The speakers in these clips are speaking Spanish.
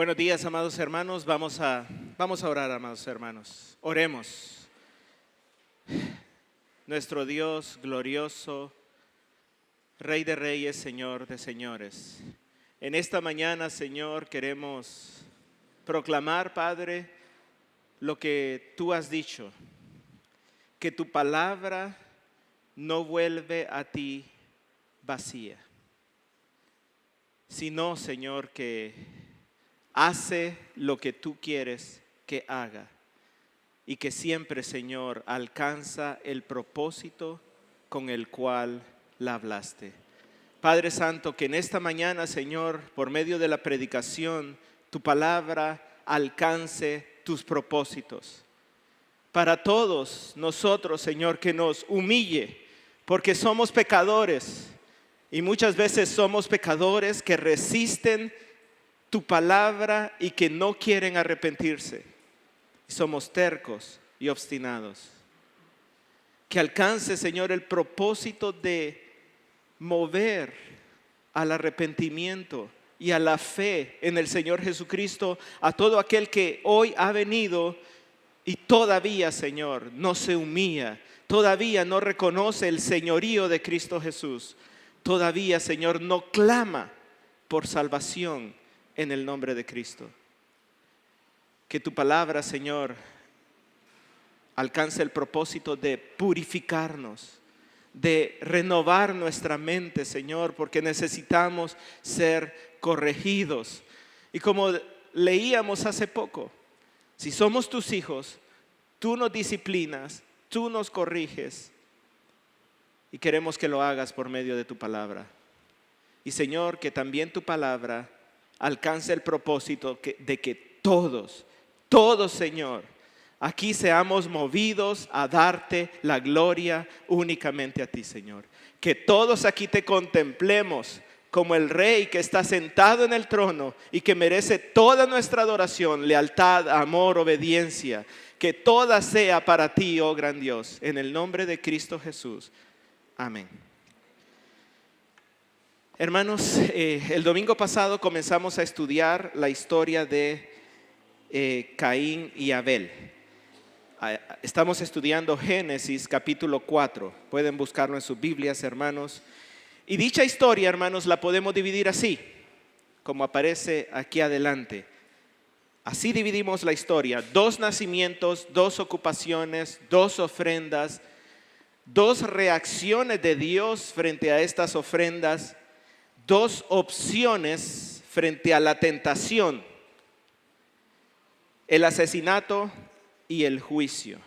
Buenos días, amados hermanos. Vamos a orar, amados hermanos. Oremos. Nuestro Dios glorioso, Rey de reyes, Señor de señores. En esta mañana, Señor, queremos proclamar, Padre, lo que tú has dicho. Que tu palabra no vuelve a ti vacía, sino, Señor, que hace lo que tú quieres que haga y que siempre, Señor, alcanza el propósito con el cual la hablaste. Padre Santo, que en esta mañana, Señor, por medio de la predicación, tu palabra alcance tus propósitos. Para todos nosotros, Señor, que nos humille, porque somos pecadores y muchas veces somos pecadores que resisten tu palabra y que no quieren arrepentirse. Somos tercos y obstinados. Que alcance, Señor, el propósito de mover al arrepentimiento y a la fe en el Señor Jesucristo a todo aquel que hoy ha venido y todavía, Señor, no se humilla, todavía no reconoce el señorío de Cristo Jesús, todavía, Señor, no clama por salvación en el nombre de Cristo. Que tu palabra, Señor, alcance el propósito de purificarnos, de renovar nuestra mente, Señor, porque necesitamos ser corregidos. Y como leíamos hace poco, si somos tus hijos, tú nos disciplinas, tú nos corriges y queremos que lo hagas por medio de tu palabra. Y, Señor, que también tu palabra alcance el propósito de que todos, Señor, aquí seamos movidos a darte la gloria únicamente a ti, Señor. Que todos aquí te contemplemos como el Rey que está sentado en el trono y que merece toda nuestra adoración, lealtad, amor, obediencia. Que toda sea para ti, oh gran Dios, en el nombre de Cristo Jesús. Amén. Hermanos, el domingo pasado comenzamos a estudiar la historia de Caín y Abel. Estamos estudiando Génesis capítulo 4. Pueden buscarlo en sus Biblias, hermanos. Y dicha historia, hermanos, la podemos dividir así, como aparece aquí adelante. Así dividimos la historia: 2 nacimientos, 2 ocupaciones, 2 ofrendas, 2 reacciones de Dios frente a estas ofrendas, 2 opciones frente a la tentación, el asesinato y el juicio.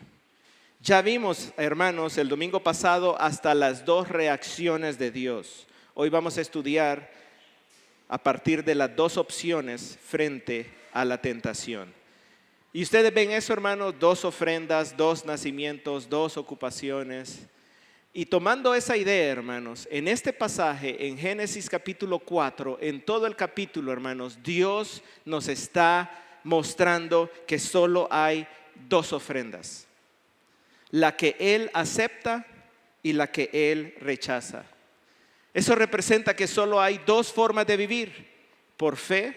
Ya vimos, hermanos, el domingo pasado hasta las 2 reacciones de Dios. Hoy vamos a estudiar a partir de las 2 opciones frente a la tentación. Y ustedes ven eso, hermanos: 2 ofrendas, 2 nacimientos, 2 ocupaciones. Y tomando esa idea, hermanos, en este pasaje, en Génesis capítulo 4, en todo el capítulo, hermanos, Dios nos está mostrando que solo hay 2 ofrendas: la que Él acepta y la que Él rechaza. Eso representa que solo hay 2 formas de vivir: por fe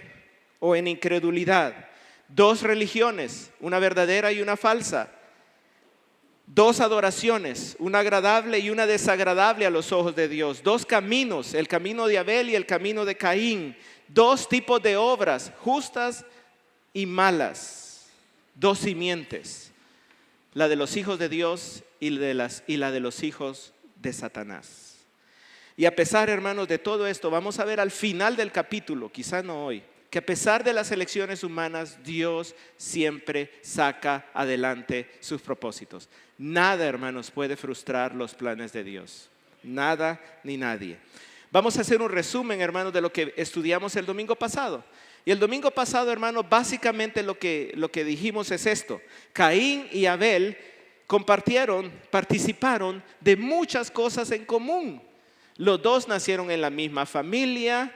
o en incredulidad. 2 religiones, una verdadera y una falsa. 2 adoraciones, una agradable y una desagradable a los ojos de Dios. 2 caminos, el camino de Abel y el camino de Caín. 2 tipos de obras, justas y malas. 2 simientes, la de los hijos de Dios y la de los hijos de Satanás. Y a pesar, hermanos, de todo esto, vamos a ver al final del capítulo, quizá no hoy, que a pesar de las elecciones humanas, Dios siempre saca adelante sus propósitos. Nada, hermanos, puede frustrar los planes de Dios. Nada ni nadie. Vamos a hacer un resumen, hermanos, de lo que estudiamos el domingo pasado. Y el domingo pasado, hermanos, básicamente lo que dijimos es esto: Caín y Abel participaron de muchas cosas en común. Los 2 nacieron en la misma familia.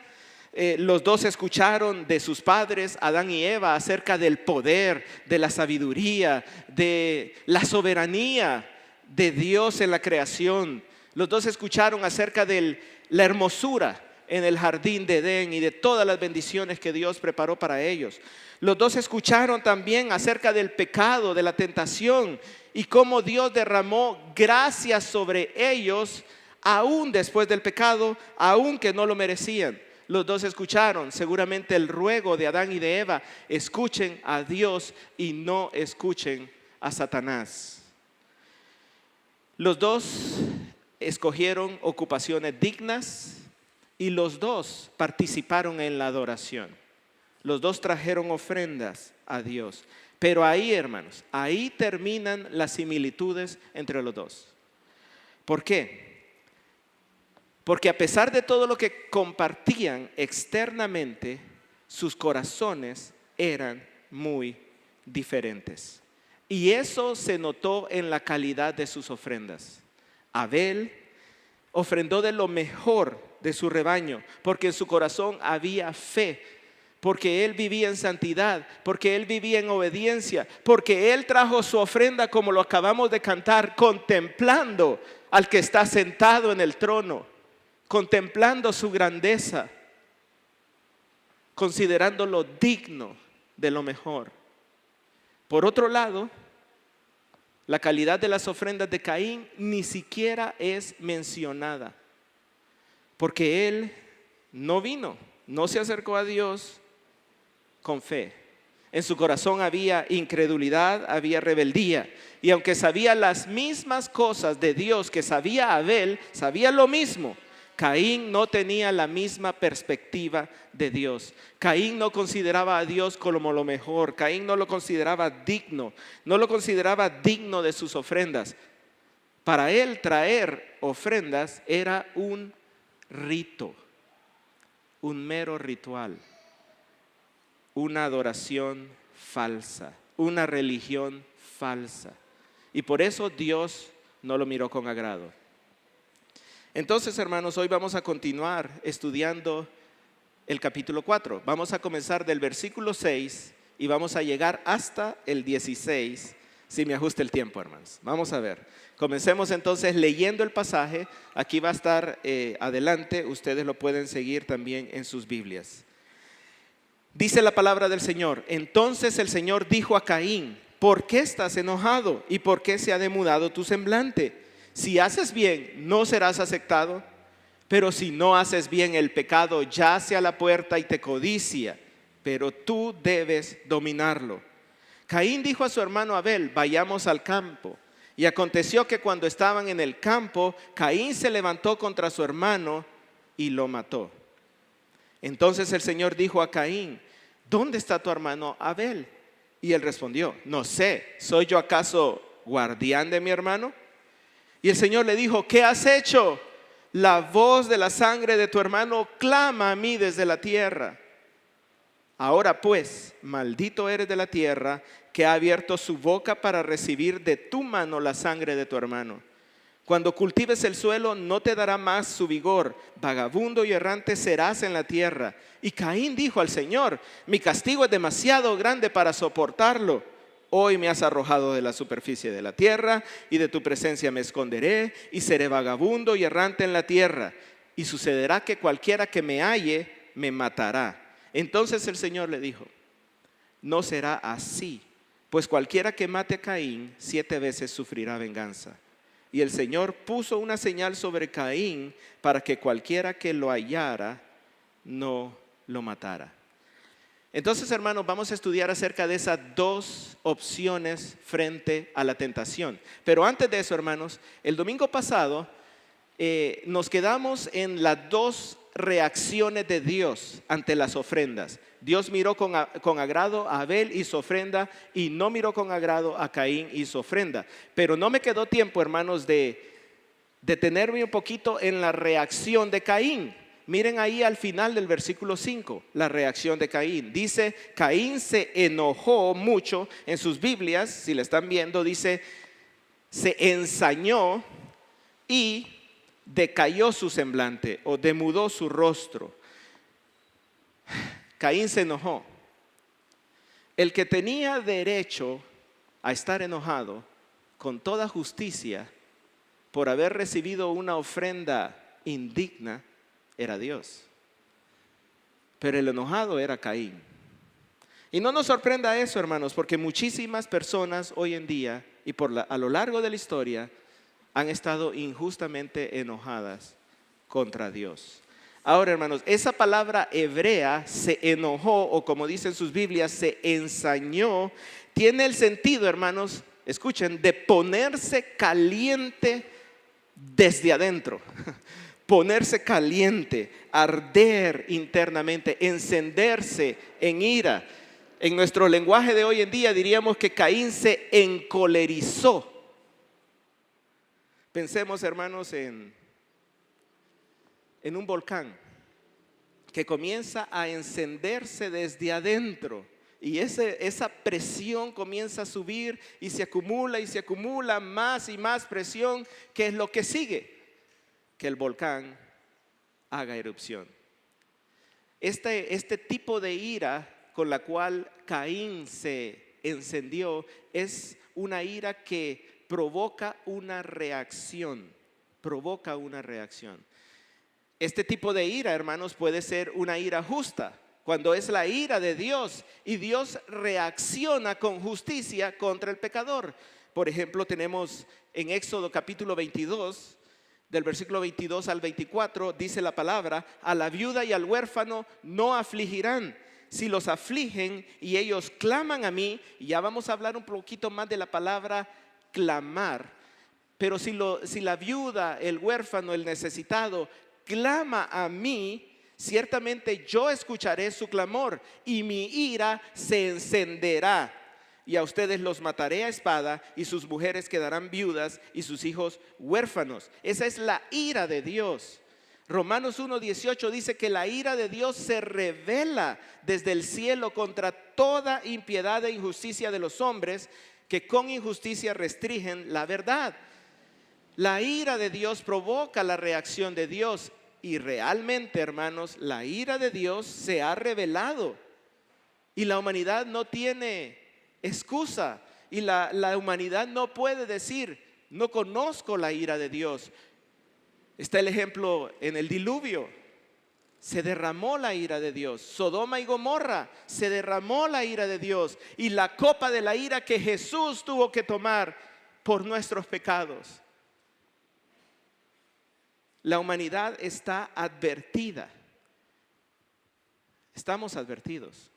Los 2 escucharon de sus padres, Adán y Eva, acerca del poder, de la sabiduría, de la soberanía de Dios en la creación. Los 2 escucharon acerca de la hermosura en el jardín de Edén y de todas las bendiciones que Dios preparó para ellos. Los dos escucharon también acerca del pecado, de la tentación y cómo Dios derramó gracia sobre ellos aún después del pecado, aún que no lo merecían. Los dos escucharon seguramente el ruego de Adán y de Eva: escuchen a Dios y no escuchen a Satanás. Los dos escogieron ocupaciones dignas y los dos participaron en la adoración. Los dos trajeron ofrendas a Dios. Pero ahí, hermanos, ahí terminan las similitudes entre los dos. ¿Por qué? Porque a pesar de todo lo que compartían externamente, sus corazones eran muy diferentes. Y eso se notó en la calidad de sus ofrendas. Abel ofrendó de lo mejor de su rebaño, porque en su corazón había fe, porque él vivía en santidad, porque él vivía en obediencia, porque él trajo su ofrenda, como lo acabamos de cantar, contemplando al que está sentado en el trono, contemplando su grandeza, considerándolo digno de lo mejor. Por otro lado, la calidad de las ofrendas de Caín ni siquiera es mencionada, porque él no vino, no se acercó a Dios con fe. En su corazón había incredulidad, había rebeldía. Y aunque sabía las mismas cosas de Dios que sabía Abel, sabía lo mismo, Caín no tenía la misma perspectiva de Dios. Caín no consideraba a Dios como lo mejor. Caín no lo consideraba digno. No lo consideraba digno de sus ofrendas. Para él traer ofrendas era un rito, un mero ritual, una adoración falsa, una religión falsa. Y por eso Dios no lo miró con agrado. Entonces, hermanos, hoy vamos a continuar estudiando el capítulo 4. Vamos a comenzar del versículo 6 y vamos a llegar hasta el 16, si me ajusta el tiempo, hermanos. Vamos a ver. Comencemos entonces leyendo el pasaje. Aquí va a estar adelante. Ustedes lo pueden seguir también en sus Biblias. Dice la palabra del Señor: entonces el Señor dijo a Caín: ¿por qué estás enojado? ¿Y por qué se ha demudado tu semblante? Si haces bien, no serás aceptado, pero si no haces bien, el pecado yace a la puerta y te codicia, pero tú debes dominarlo. Caín dijo a su hermano Abel: vayamos al campo. Y aconteció que cuando estaban en el campo, Caín se levantó contra su hermano y lo mató. Entonces el Señor dijo a Caín: ¿dónde está tu hermano Abel? Y él respondió: no sé, ¿soy yo acaso guardián de mi hermano? Y el Señor le dijo: ¿qué has hecho? La voz de la sangre de tu hermano clama a mí desde la tierra. Ahora pues, maldito eres de la tierra, que ha abierto su boca para recibir de tu mano la sangre de tu hermano. Cuando cultives el suelo, no te dará más su vigor. Vagabundo y errante serás en la tierra. Y Caín dijo al Señor: mi castigo es demasiado grande para soportarlo. Hoy me has arrojado de la superficie de la tierra, y de tu presencia me esconderé, y seré vagabundo y errante en la tierra. Y sucederá que cualquiera que me halle, me matará. Entonces el Señor le dijo: no será así, pues cualquiera que mate a Caín 7 veces sufrirá venganza. Y el Señor puso una señal sobre Caín para que cualquiera que lo hallara no lo matara. Entonces, hermanos, vamos a estudiar acerca de esas dos opciones frente a la tentación. Pero antes de eso, hermanos, el domingo pasado nos quedamos en las dos reacciones de Dios ante las ofrendas. Dios miró con agrado a Abel y su ofrenda, y no miró con agrado a Caín y su ofrenda. Pero no me quedó tiempo, hermanos, de detenerme un poquito en la reacción de Caín. Miren ahí al final del versículo 5, la reacción de Caín. Dice: Caín se enojó mucho. En sus Biblias, si la están viendo, dice: se ensañó y decayó su semblante, o demudó su rostro. Caín se enojó. El que tenía derecho a estar enojado con toda justicia por haber recibido una ofrenda indigna era Dios. pero el enojado era Caín. Y no nos sorprenda eso, hermanos, porque muchísimas personas hoy en día y a lo largo de la historia han estado injustamente enojadas contra Dios. Ahora, hermanos, esa palabra hebrea, se enojó, o como dicen sus Biblias, se ensañó, tiene el sentido, hermanos, escuchen, de ponerse caliente desde adentro. Ponerse caliente, arder internamente, encenderse en ira. En nuestro lenguaje de hoy en día diríamos que Caín se encolerizó. Pensemos, hermanos, en un volcán que comienza a encenderse desde adentro y esa presión comienza a subir y se acumula más y más presión. ¿Qué es lo que sigue? Que el volcán haga erupción. Este tipo de ira con la cual Caín se encendió es una ira que provoca una reacción. Este tipo de ira, hermanos, puede ser una ira justa, cuando es la ira de Dios y Dios reacciona con justicia contra el pecador. Por ejemplo, tenemos en Éxodo capítulo 22, del versículo 22 al 24, dice la palabra: a la viuda y al huérfano no afligirán. Si los afligen y ellos claman a mí, y ya vamos a hablar un poquito más de la palabra clamar, pero si la viuda, el huérfano, el necesitado clama a mí, ciertamente yo escucharé su clamor y mi ira se encenderá. Y a ustedes los mataré a espada y sus mujeres quedarán viudas y sus hijos huérfanos. Esa es la ira de Dios. Romanos 1:18 dice que la ira de Dios se revela desde el cielo contra toda impiedad e injusticia de los hombres que con injusticia restringen la verdad. La ira de Dios provoca la reacción de Dios y realmente, hermanos, la ira de Dios se ha revelado y la humanidad no tiene excusa y la humanidad no puede decir: no conozco la ira de Dios. Está el ejemplo en el diluvio. Se derramó la ira de Dios. Sodoma y Gomorra, se derramó la ira de Dios. Y la copa de la ira que Jesús tuvo que tomar por nuestros pecados. La humanidad está advertida. Estamos advertidos.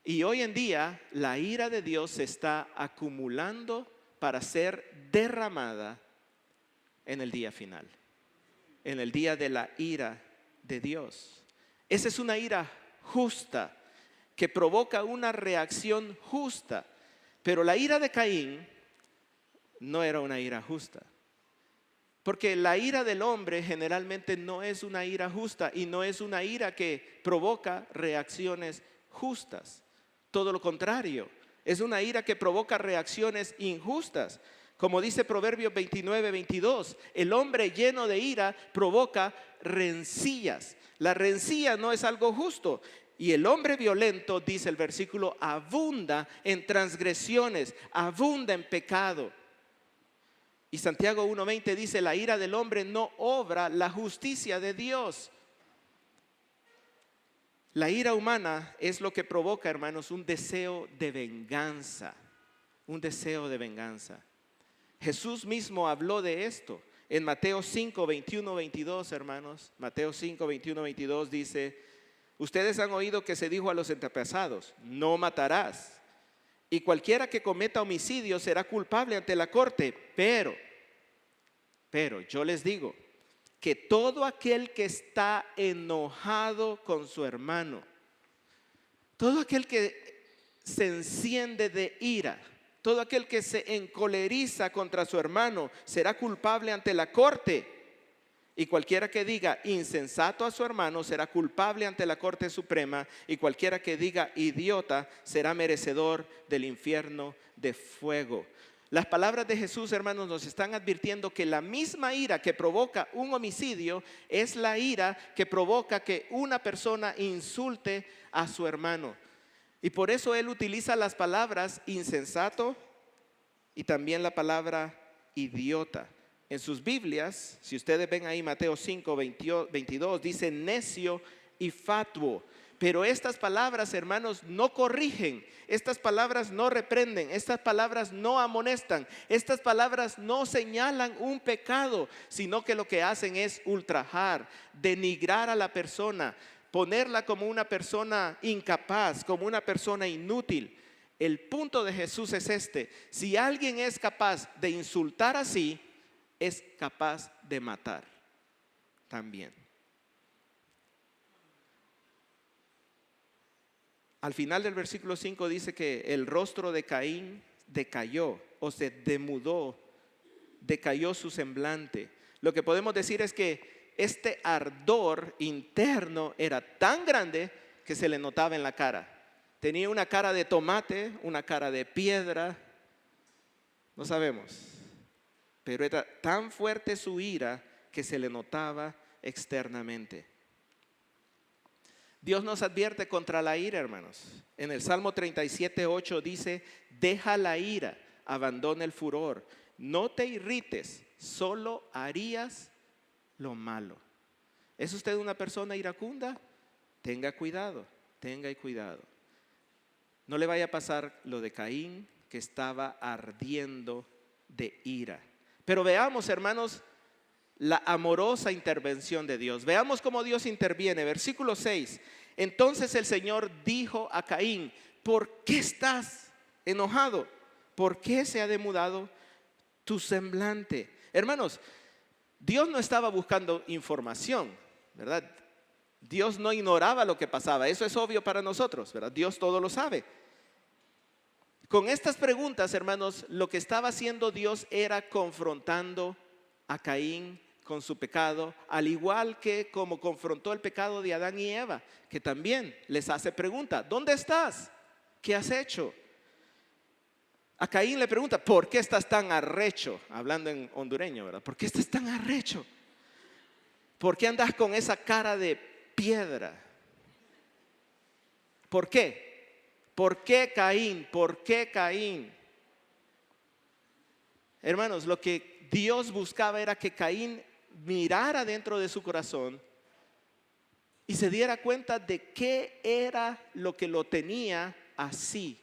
Y hoy en día la ira de Dios se está acumulando para ser derramada en el día final. En el día de la ira de Dios. Esa es una ira justa que provoca una reacción justa. Pero la ira de Caín no era una ira justa. Porque la ira del hombre generalmente no es una ira justa y no es una ira que provoca reacciones justas. Todo lo contrario, es una ira que provoca reacciones injustas. Como dice Proverbios 29:22, el hombre lleno de ira provoca rencillas. La rencilla no es algo justo. Y el hombre violento, dice el versículo, abunda en transgresiones, abunda en pecado. Y Santiago 1:20 dice: la ira del hombre no obra la justicia de Dios. La ira humana es lo que provoca, hermanos, un deseo de venganza. Un deseo de venganza. Jesús mismo habló de esto en Mateo 5:21-22, hermanos. Mateo 5:21-22 dice: ustedes han oído que se dijo a los antepasados: no matarás. Y cualquiera que cometa homicidio será culpable ante la corte. Pero yo les digo que todo aquel que está enojado con su hermano, todo aquel que se enciende de ira, todo aquel que se encoleriza contra su hermano será culpable ante la corte. Y cualquiera que diga insensato a su hermano será culpable ante la Corte Suprema. Y cualquiera que diga idiota será merecedor del infierno de fuego. Las palabras de Jesús, hermanos, nos están advirtiendo que la misma ira que provoca un homicidio es la ira que provoca que una persona insulte a su hermano. Y por eso Él utiliza las palabras insensato y también la palabra idiota. En sus Biblias, si ustedes ven ahí Mateo 5:22, dice necio y fatuo. Pero estas palabras, hermanos, no corrigen, estas palabras no reprenden, estas palabras no amonestan, estas palabras no señalan un pecado, sino que lo que hacen es ultrajar, denigrar a la persona, ponerla como una persona incapaz, como una persona inútil. El punto de Jesús es este: si alguien es capaz de insultar así, es capaz de matar también. Al final del versículo 5 dice que el rostro de Caín decayó o se demudó, decayó su semblante. Lo que podemos decir es que este ardor interno era tan grande que se le notaba en la cara. Tenía una cara de tomate, una cara de piedra, no sabemos. Pero era tan fuerte su ira que se le notaba externamente. Dios nos advierte contra la ira, hermanos. En el Salmo 37:8 dice: deja la ira, abandona el furor, no te irrites, solo harías lo malo. ¿Es usted una persona iracunda? Tenga cuidado, tenga cuidado. No le vaya a pasar lo de Caín, que estaba ardiendo de ira. Pero veamos, hermanos, la amorosa intervención de Dios. Veamos cómo Dios interviene. Versículo 6. Entonces el Señor dijo a Caín: ¿por qué estás enojado? ¿Por qué se ha demudado tu semblante? Hermanos, Dios no estaba buscando información, ¿verdad? Dios no ignoraba lo que pasaba. Eso es obvio para nosotros, ¿verdad? Dios todo lo sabe. Con estas preguntas, hermanos, lo que estaba haciendo Dios era confrontando a Caín con su pecado, al igual que como confrontó el pecado de Adán y Eva, que también les hace pregunta: ¿dónde estás? ¿Qué has hecho? A Caín le pregunta: ¿por qué estás tan arrecho? Hablando en hondureño, ¿verdad? ¿Por qué estás tan arrecho? ¿Por qué andas con esa cara de piedra? ¿Por qué? ¿Por qué Caín? ¿Por qué Caín? Hermanos, lo que Dios buscaba era que Caín mirara dentro de su corazón y se diera cuenta de qué era lo que lo tenía así.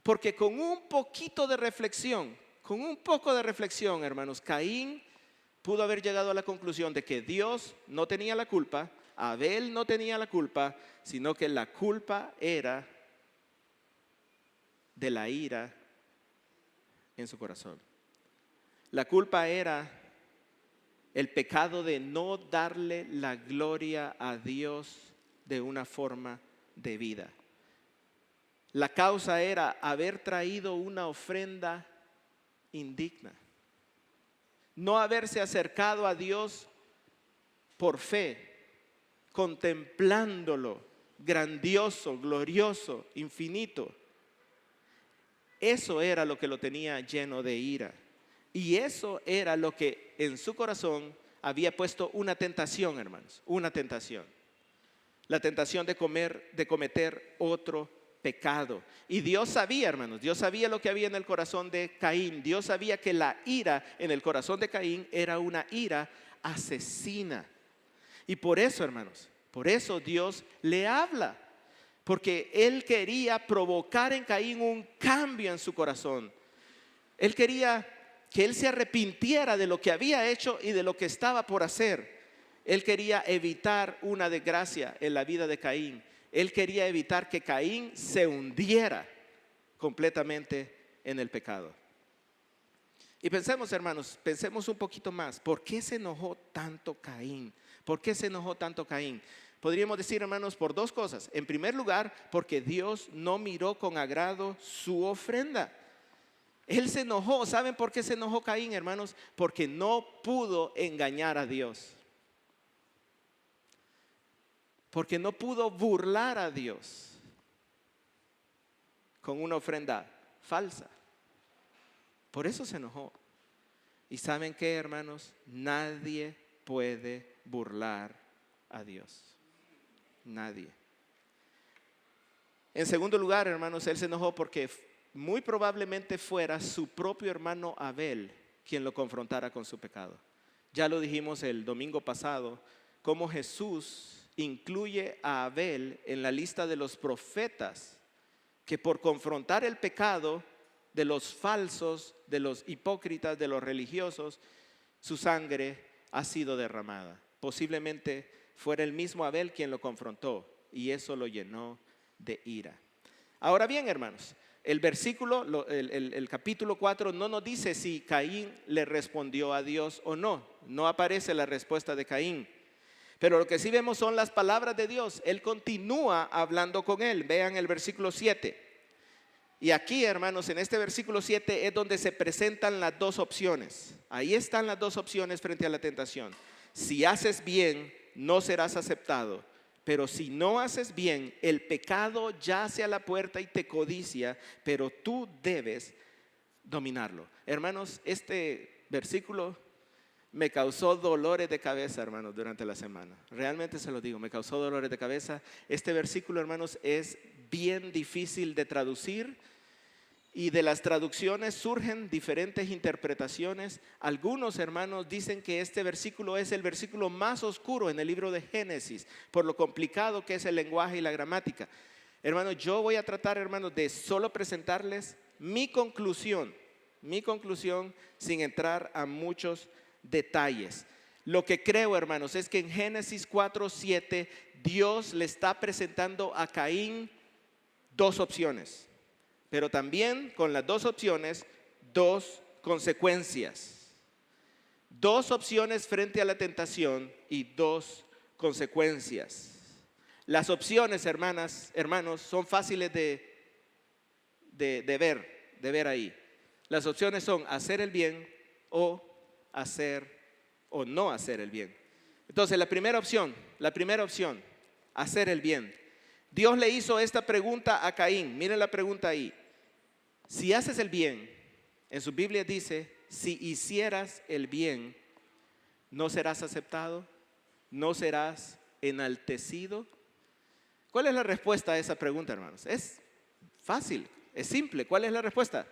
Porque con un poquito de reflexión, con un poco de reflexión, hermanos, Caín pudo haber llegado a la conclusión de que Dios no tenía la culpa, Abel no tenía la culpa, sino que la culpa era de la ira en su corazón. La culpa era el pecado de no darle la gloria a Dios de una forma debida. La causa era haber traído una ofrenda indigna. No haberse acercado a Dios por fe, contemplándolo grandioso, glorioso, infinito. Eso era lo que lo tenía lleno de ira. Y eso era lo que en su corazón había puesto una tentación, hermanos, una tentación. La tentación de cometer otro pecado. Y Dios sabía, hermanos, Dios sabía lo que había en el corazón de Caín. Dios sabía que la ira en el corazón de Caín era una ira asesina. Y por eso, hermanos, por eso Dios le habla. Porque Él quería provocar en Caín un cambio en su corazón. Él quería que él se arrepintiera de lo que había hecho y de lo que estaba por hacer. Él quería evitar una desgracia en la vida de Caín. Él quería evitar que Caín se hundiera completamente en el pecado. Y pensemos, hermanos, pensemos un poquito más. ¿Por qué se enojó tanto Caín? ¿Por qué se enojó tanto Caín? Podríamos decir, hermanos, por dos cosas. En primer lugar, porque Dios no miró con agrado su ofrenda. Él se enojó. ¿Saben por qué se enojó Caín, hermanos? Porque no pudo engañar a Dios. Porque no pudo burlar a Dios con una ofrenda falsa. Por eso se enojó. ¿Y saben qué, hermanos? Nadie puede burlar a Dios. Nadie. En segundo lugar, hermanos, él se enojó porque muy probablemente fuera su propio hermano Abel quien lo confrontara con su pecado. Ya lo dijimos el domingo pasado, cómo Jesús incluye a Abel en la lista de los profetas que por confrontar el pecado de los falsos, de los hipócritas, de los religiosos, su sangre ha sido derramada. Posiblemente fuera el mismo Abel quien lo confrontó y eso lo llenó de ira. Ahora bien, hermanos, el versículo, el capítulo 4 no nos dice si Caín le respondió a Dios o no. No aparece la respuesta de Caín. Pero lo que sí vemos son las palabras de Dios. Él continúa hablando con él. Vean el versículo 7. Y aquí, hermanos, en este versículo 7 es donde se presentan las dos opciones. Ahí están las dos opciones frente a la tentación. Si haces bien, no serás aceptado. Pero si no haces bien, el pecado yace a la puerta y te codicia, pero tú debes dominarlo. Hermanos, este versículo me causó dolores de cabeza, hermanos, durante la semana. Realmente se lo digo, me causó dolores de cabeza. Este versículo, hermanos, es bien difícil de traducir y de las traducciones surgen diferentes interpretaciones. Algunos, hermanos, dicen que este versículo es el versículo más oscuro en el libro de Génesis, por lo complicado que es el lenguaje y la gramática. Hermanos, yo voy a tratar, hermanos, de solo presentarles mi conclusión sin entrar a muchos detalles. Lo que creo, hermanos, es que en Génesis 4:7 Dios le está presentando a Caín dos opciones, pero también con las dos opciones, dos consecuencias. Dos opciones frente a la tentación y dos consecuencias. Las opciones, hermanos, son fáciles de ver ahí. Las opciones son hacer el bien o hacer o no hacer el bien. Entonces, la primera opción, hacer el bien. Dios le hizo esta pregunta a Caín. Miren la pregunta ahí. Si haces el bien, en su Biblia dice, si hicieras el bien, ¿no serás aceptado? ¿No serás enaltecido? ¿Cuál es la respuesta a esa pregunta, hermanos? Es fácil, es simple. ¿Cuál es la respuesta?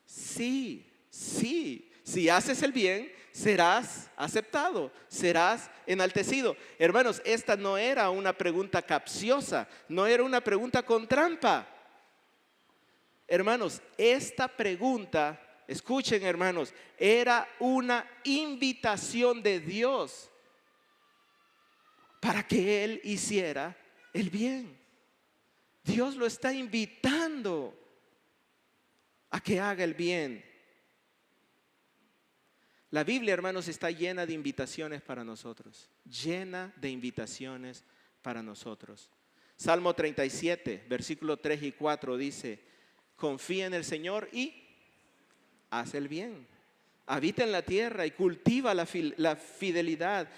Sí. Si haces el bien, serás aceptado, serás enaltecido. Hermanos, esta no era una pregunta capciosa, no era una pregunta con trampa. Hermanos, esta pregunta, escuchen, hermanos, era una invitación de Dios para que él hiciera el bien. Dios lo está invitando a que haga el bien. La Biblia, hermanos, está llena de invitaciones para nosotros. Llena de invitaciones para nosotros. Salmo 37, versículos 3 y 4 dice: confía en el Señor y haz el bien. Habita en la tierra y cultiva la fidelidad.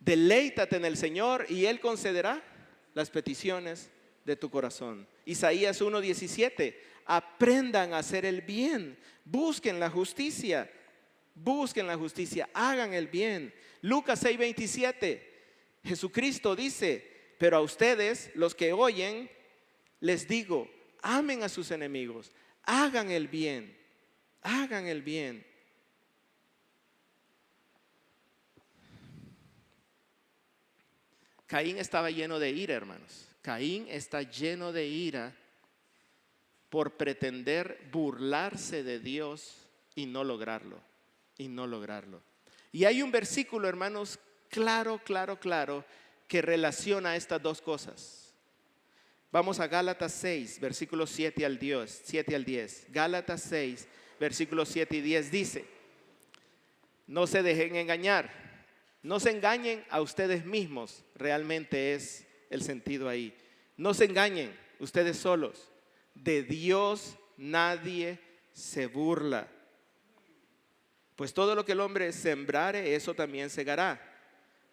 Deleítate en el Señor y Él concederá las peticiones de tu corazón. Isaías 1:17: aprendan a hacer el bien, busquen la justicia, hagan el bien. Lucas 6:27, Jesucristo dice: pero a ustedes, los que oyen, les digo, amen a sus enemigos, hagan el bien. Caín estaba lleno de ira, hermanos. Caín está lleno de ira por pretender burlarse de Dios y no lograrlo. Y hay un versículo, hermanos, claro, que relaciona estas dos cosas. Vamos a Gálatas 6, versículos 7 al 10. Gálatas 6, versículos 7 y 10 dice: no se dejen engañar, no se engañen a ustedes mismos. Realmente es el sentido ahí. No se engañen ustedes solos. De Dios nadie se burla. Pues todo lo que el hombre sembrare, eso también segará.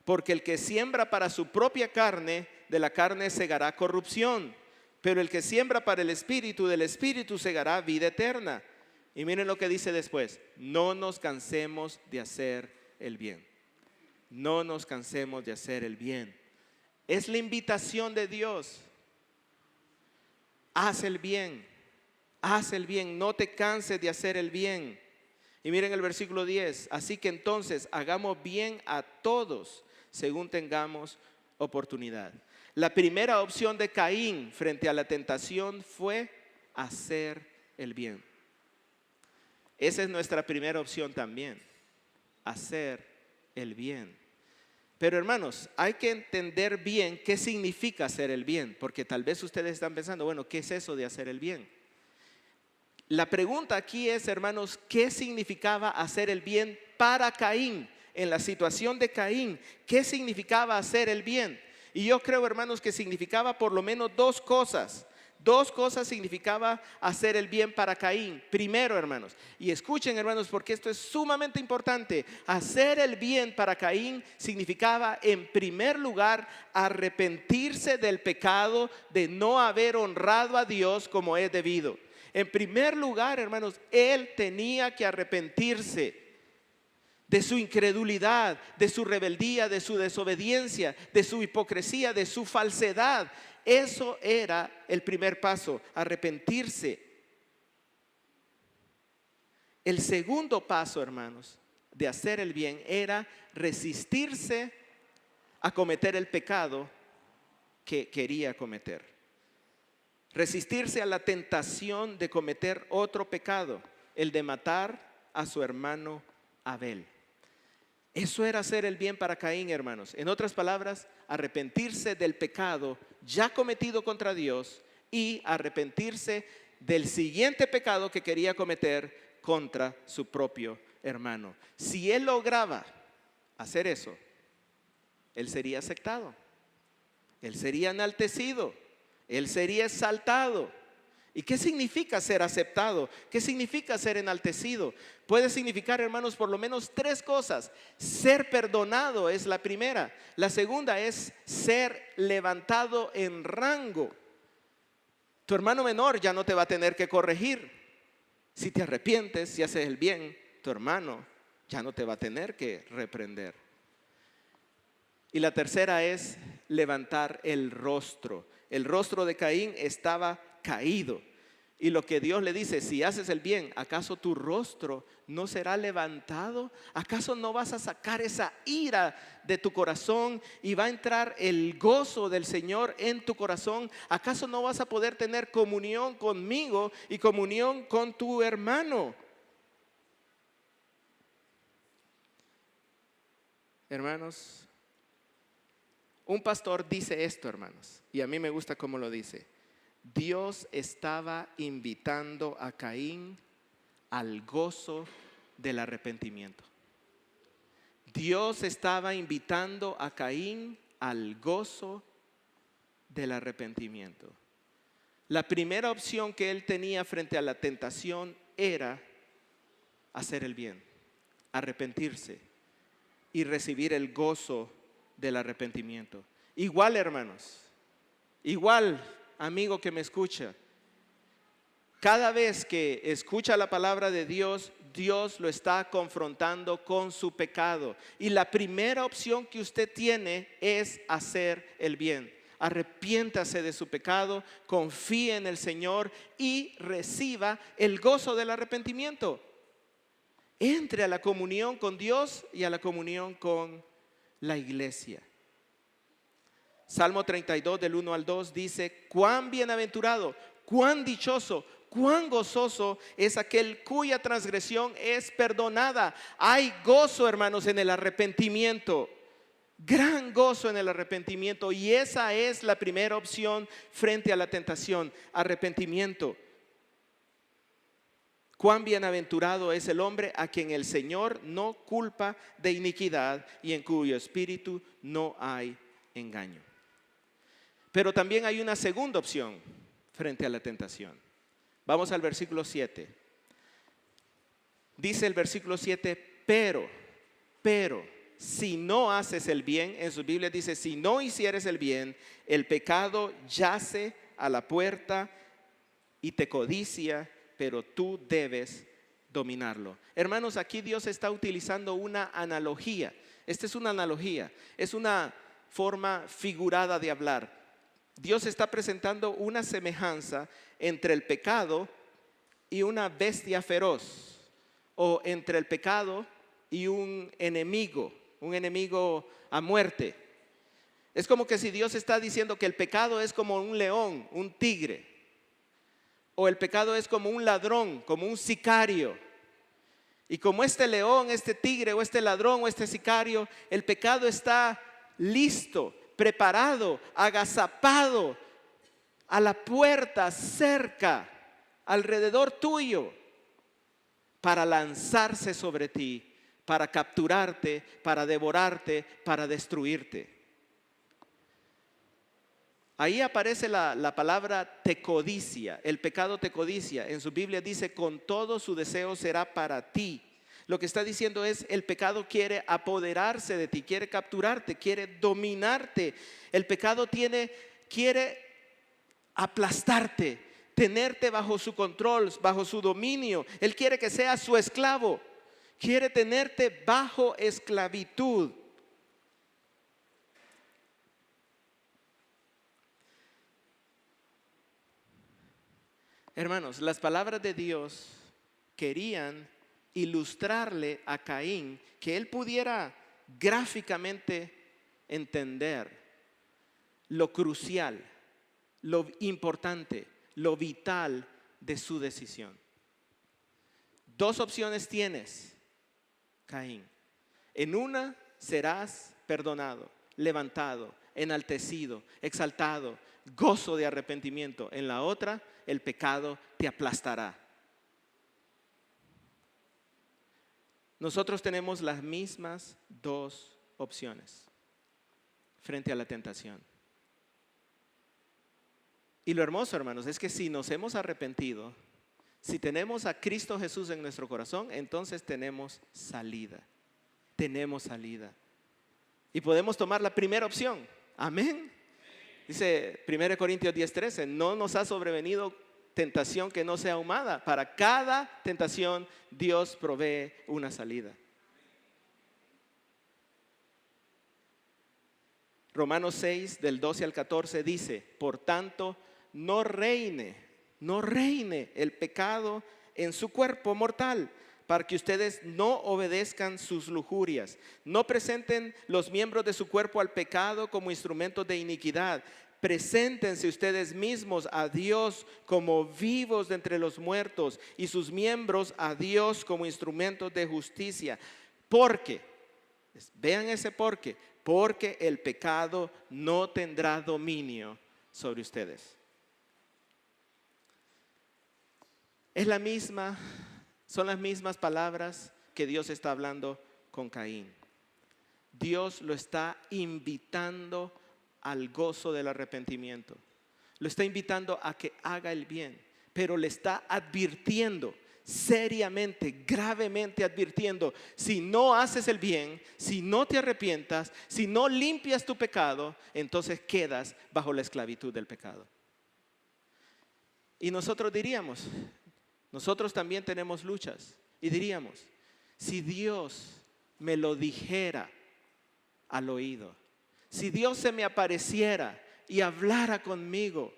Porque el que siembra para su propia carne, de la carne segará corrupción. Pero el que siembra para el Espíritu, del Espíritu segará vida eterna. Y miren lo que dice después: no nos cansemos de hacer el bien. No nos cansemos de hacer el bien. Es la invitación de Dios. Haz el bien, no te canses de hacer el bien. Y miren el versículo 10: así que entonces hagamos bien a todos según tengamos oportunidad. La primera opción de Caín frente a la tentación fue hacer el bien. Esa es nuestra primera opción también, hacer el bien. Pero hermanos, hay que entender bien qué significa hacer el bien, porque tal vez ustedes están pensando, bueno, ¿qué es eso de hacer el bien? La pregunta aquí es, hermanos, ¿qué significaba hacer el bien para Caín? En la situación de Caín, ¿qué significaba hacer el bien? Y yo creo, hermanos, que significaba por lo menos dos cosas. Dos cosas significaba hacer el bien para Caín. Primero, hermanos, y escuchen, hermanos, porque esto es sumamente importante. Hacer el bien para Caín significaba, en primer lugar, arrepentirse del pecado de no haber honrado a Dios como es debido. En primer lugar, hermanos, él tenía que arrepentirse de su incredulidad, de su rebeldía, de su desobediencia, de su hipocresía, de su falsedad. Eso era el primer paso, arrepentirse. El segundo paso, hermanos, de hacer el bien era resistirse a cometer el pecado que quería cometer. Resistirse a la tentación de cometer otro pecado, el de matar a su hermano Abel. Eso era hacer el bien para Caín, hermanos. En otras palabras, arrepentirse del pecado ya cometido contra Dios y arrepentirse del siguiente pecado que quería cometer contra su propio hermano. Si él lograba hacer eso, él sería aceptado, él sería enaltecido, él sería exaltado. ¿Y qué significa ser aceptado? ¿Qué significa ser enaltecido? Puede significar, hermanos, por lo menos tres cosas. Ser perdonado es la primera. La segunda es ser levantado en rango. Tu hermano menor ya no te va a tener que corregir. Si te arrepientes, si haces el bien, tu hermano ya no te va a tener que reprender. Y la tercera es levantar el rostro. El rostro de Caín estaba caído. Y lo que Dios le dice, si haces el bien, ¿acaso tu rostro no será levantado? ¿Acaso no vas a sacar esa ira de tu corazón y va a entrar el gozo del Señor en tu corazón? ¿Acaso no vas a poder tener comunión conmigo y comunión con tu hermano? Hermanos, un pastor dice esto, hermanos, y a mí me gusta cómo lo dice. Dios estaba invitando a Caín al gozo del arrepentimiento. Dios estaba invitando a Caín al gozo del arrepentimiento. La primera opción que él tenía frente a la tentación era hacer el bien, arrepentirse y recibir el gozo del arrepentimiento. Igual, hermanos, igual, amigo que me escucha, cada vez que escucha la palabra de Dios, Dios lo está confrontando con su pecado. Y la primera opción que usted tiene es hacer el bien. Arrepiéntase de su pecado, confíe en el Señor y reciba el gozo del arrepentimiento. Entre a la comunión con Dios y a la comunión con la iglesia. Salmo 32 del 1 al 2 dice, cuán bienaventurado, cuán dichoso, cuán gozoso es aquel cuya transgresión es perdonada. Hay gozo, hermanos, en el arrepentimiento. Gran gozo en el arrepentimiento. Y esa es la primera opción frente a la tentación, arrepentimiento. Cuán bienaventurado es el hombre a quien el Señor no culpa de iniquidad y en cuyo espíritu no hay engaño. Pero también hay una segunda opción frente a la tentación. Vamos al versículo 7. Dice el versículo 7, pero, si no haces el bien, en sus Biblias dice, si no hicieres el bien, el pecado yace a la puerta y te codicia, pero tú debes dominarlo. Hermanos, aquí Dios está utilizando una analogía. Esta es una analogía, es una forma figurada de hablar. Dios está presentando una semejanza entre el pecado y una bestia feroz, o entre el pecado y un enemigo a muerte. Es como que si Dios está diciendo que el pecado es como un león, un tigre. O el pecado es como un ladrón, como un sicario. Y como este león, este tigre o este ladrón o este sicario, el pecado está listo, preparado, agazapado a la puerta, cerca, alrededor tuyo, para lanzarse sobre ti, para capturarte, para devorarte, para destruirte. Ahí aparece la palabra te codicia, el pecado te codicia. En su Biblia dice, con todo su deseo será para ti. Lo que está diciendo es, el pecado quiere apoderarse de ti, quiere capturarte, quiere dominarte. El pecado quiere aplastarte, tenerte bajo su control, bajo su dominio. Él quiere que seas su esclavo, quiere tenerte bajo esclavitud. Hermanos, las palabras de Dios querían ilustrarle a Caín que él pudiera gráficamente entender lo crucial, lo importante, lo vital de su decisión. Dos opciones tienes, Caín. En una serás perdonado, levantado, enaltecido, exaltado, gozo de arrepentimiento. En la otra, el pecado te aplastará. Nosotros tenemos las mismas dos opciones frente a la tentación. Y lo hermoso, hermanos, es que si nos hemos arrepentido, si tenemos a Cristo Jesús en nuestro corazón, entonces tenemos salida. Tenemos salida. Y podemos tomar la primera opción. Amén. Dice 1 Corintios 10:13, no nos ha sobrevenido tentación que no sea humana. Para cada tentación Dios provee una salida. Romanos 6, del 12 al 14 dice, por tanto, no reine el pecado en su cuerpo mortal, para que ustedes no obedezcan sus lujurias. No presenten los miembros de su cuerpo al pecado como instrumentos de iniquidad. Preséntense ustedes mismos a Dios como vivos de entre los muertos y sus miembros a Dios como instrumentos de justicia. Porque, vean ese porque el pecado no tendrá dominio sobre ustedes. Son las mismas palabras que Dios está hablando con Caín. Dios lo está invitando al gozo del arrepentimiento. Lo está invitando a que haga el bien, pero le está advirtiendo seriamente, gravemente advirtiendo, si no haces el bien, si no te arrepientas, si no limpias tu pecado, entonces quedas bajo la esclavitud del pecado. Y nosotros diríamos, nosotros también tenemos luchas y diríamos, si Dios me lo dijera al oído, si Dios se me apareciera y hablara conmigo,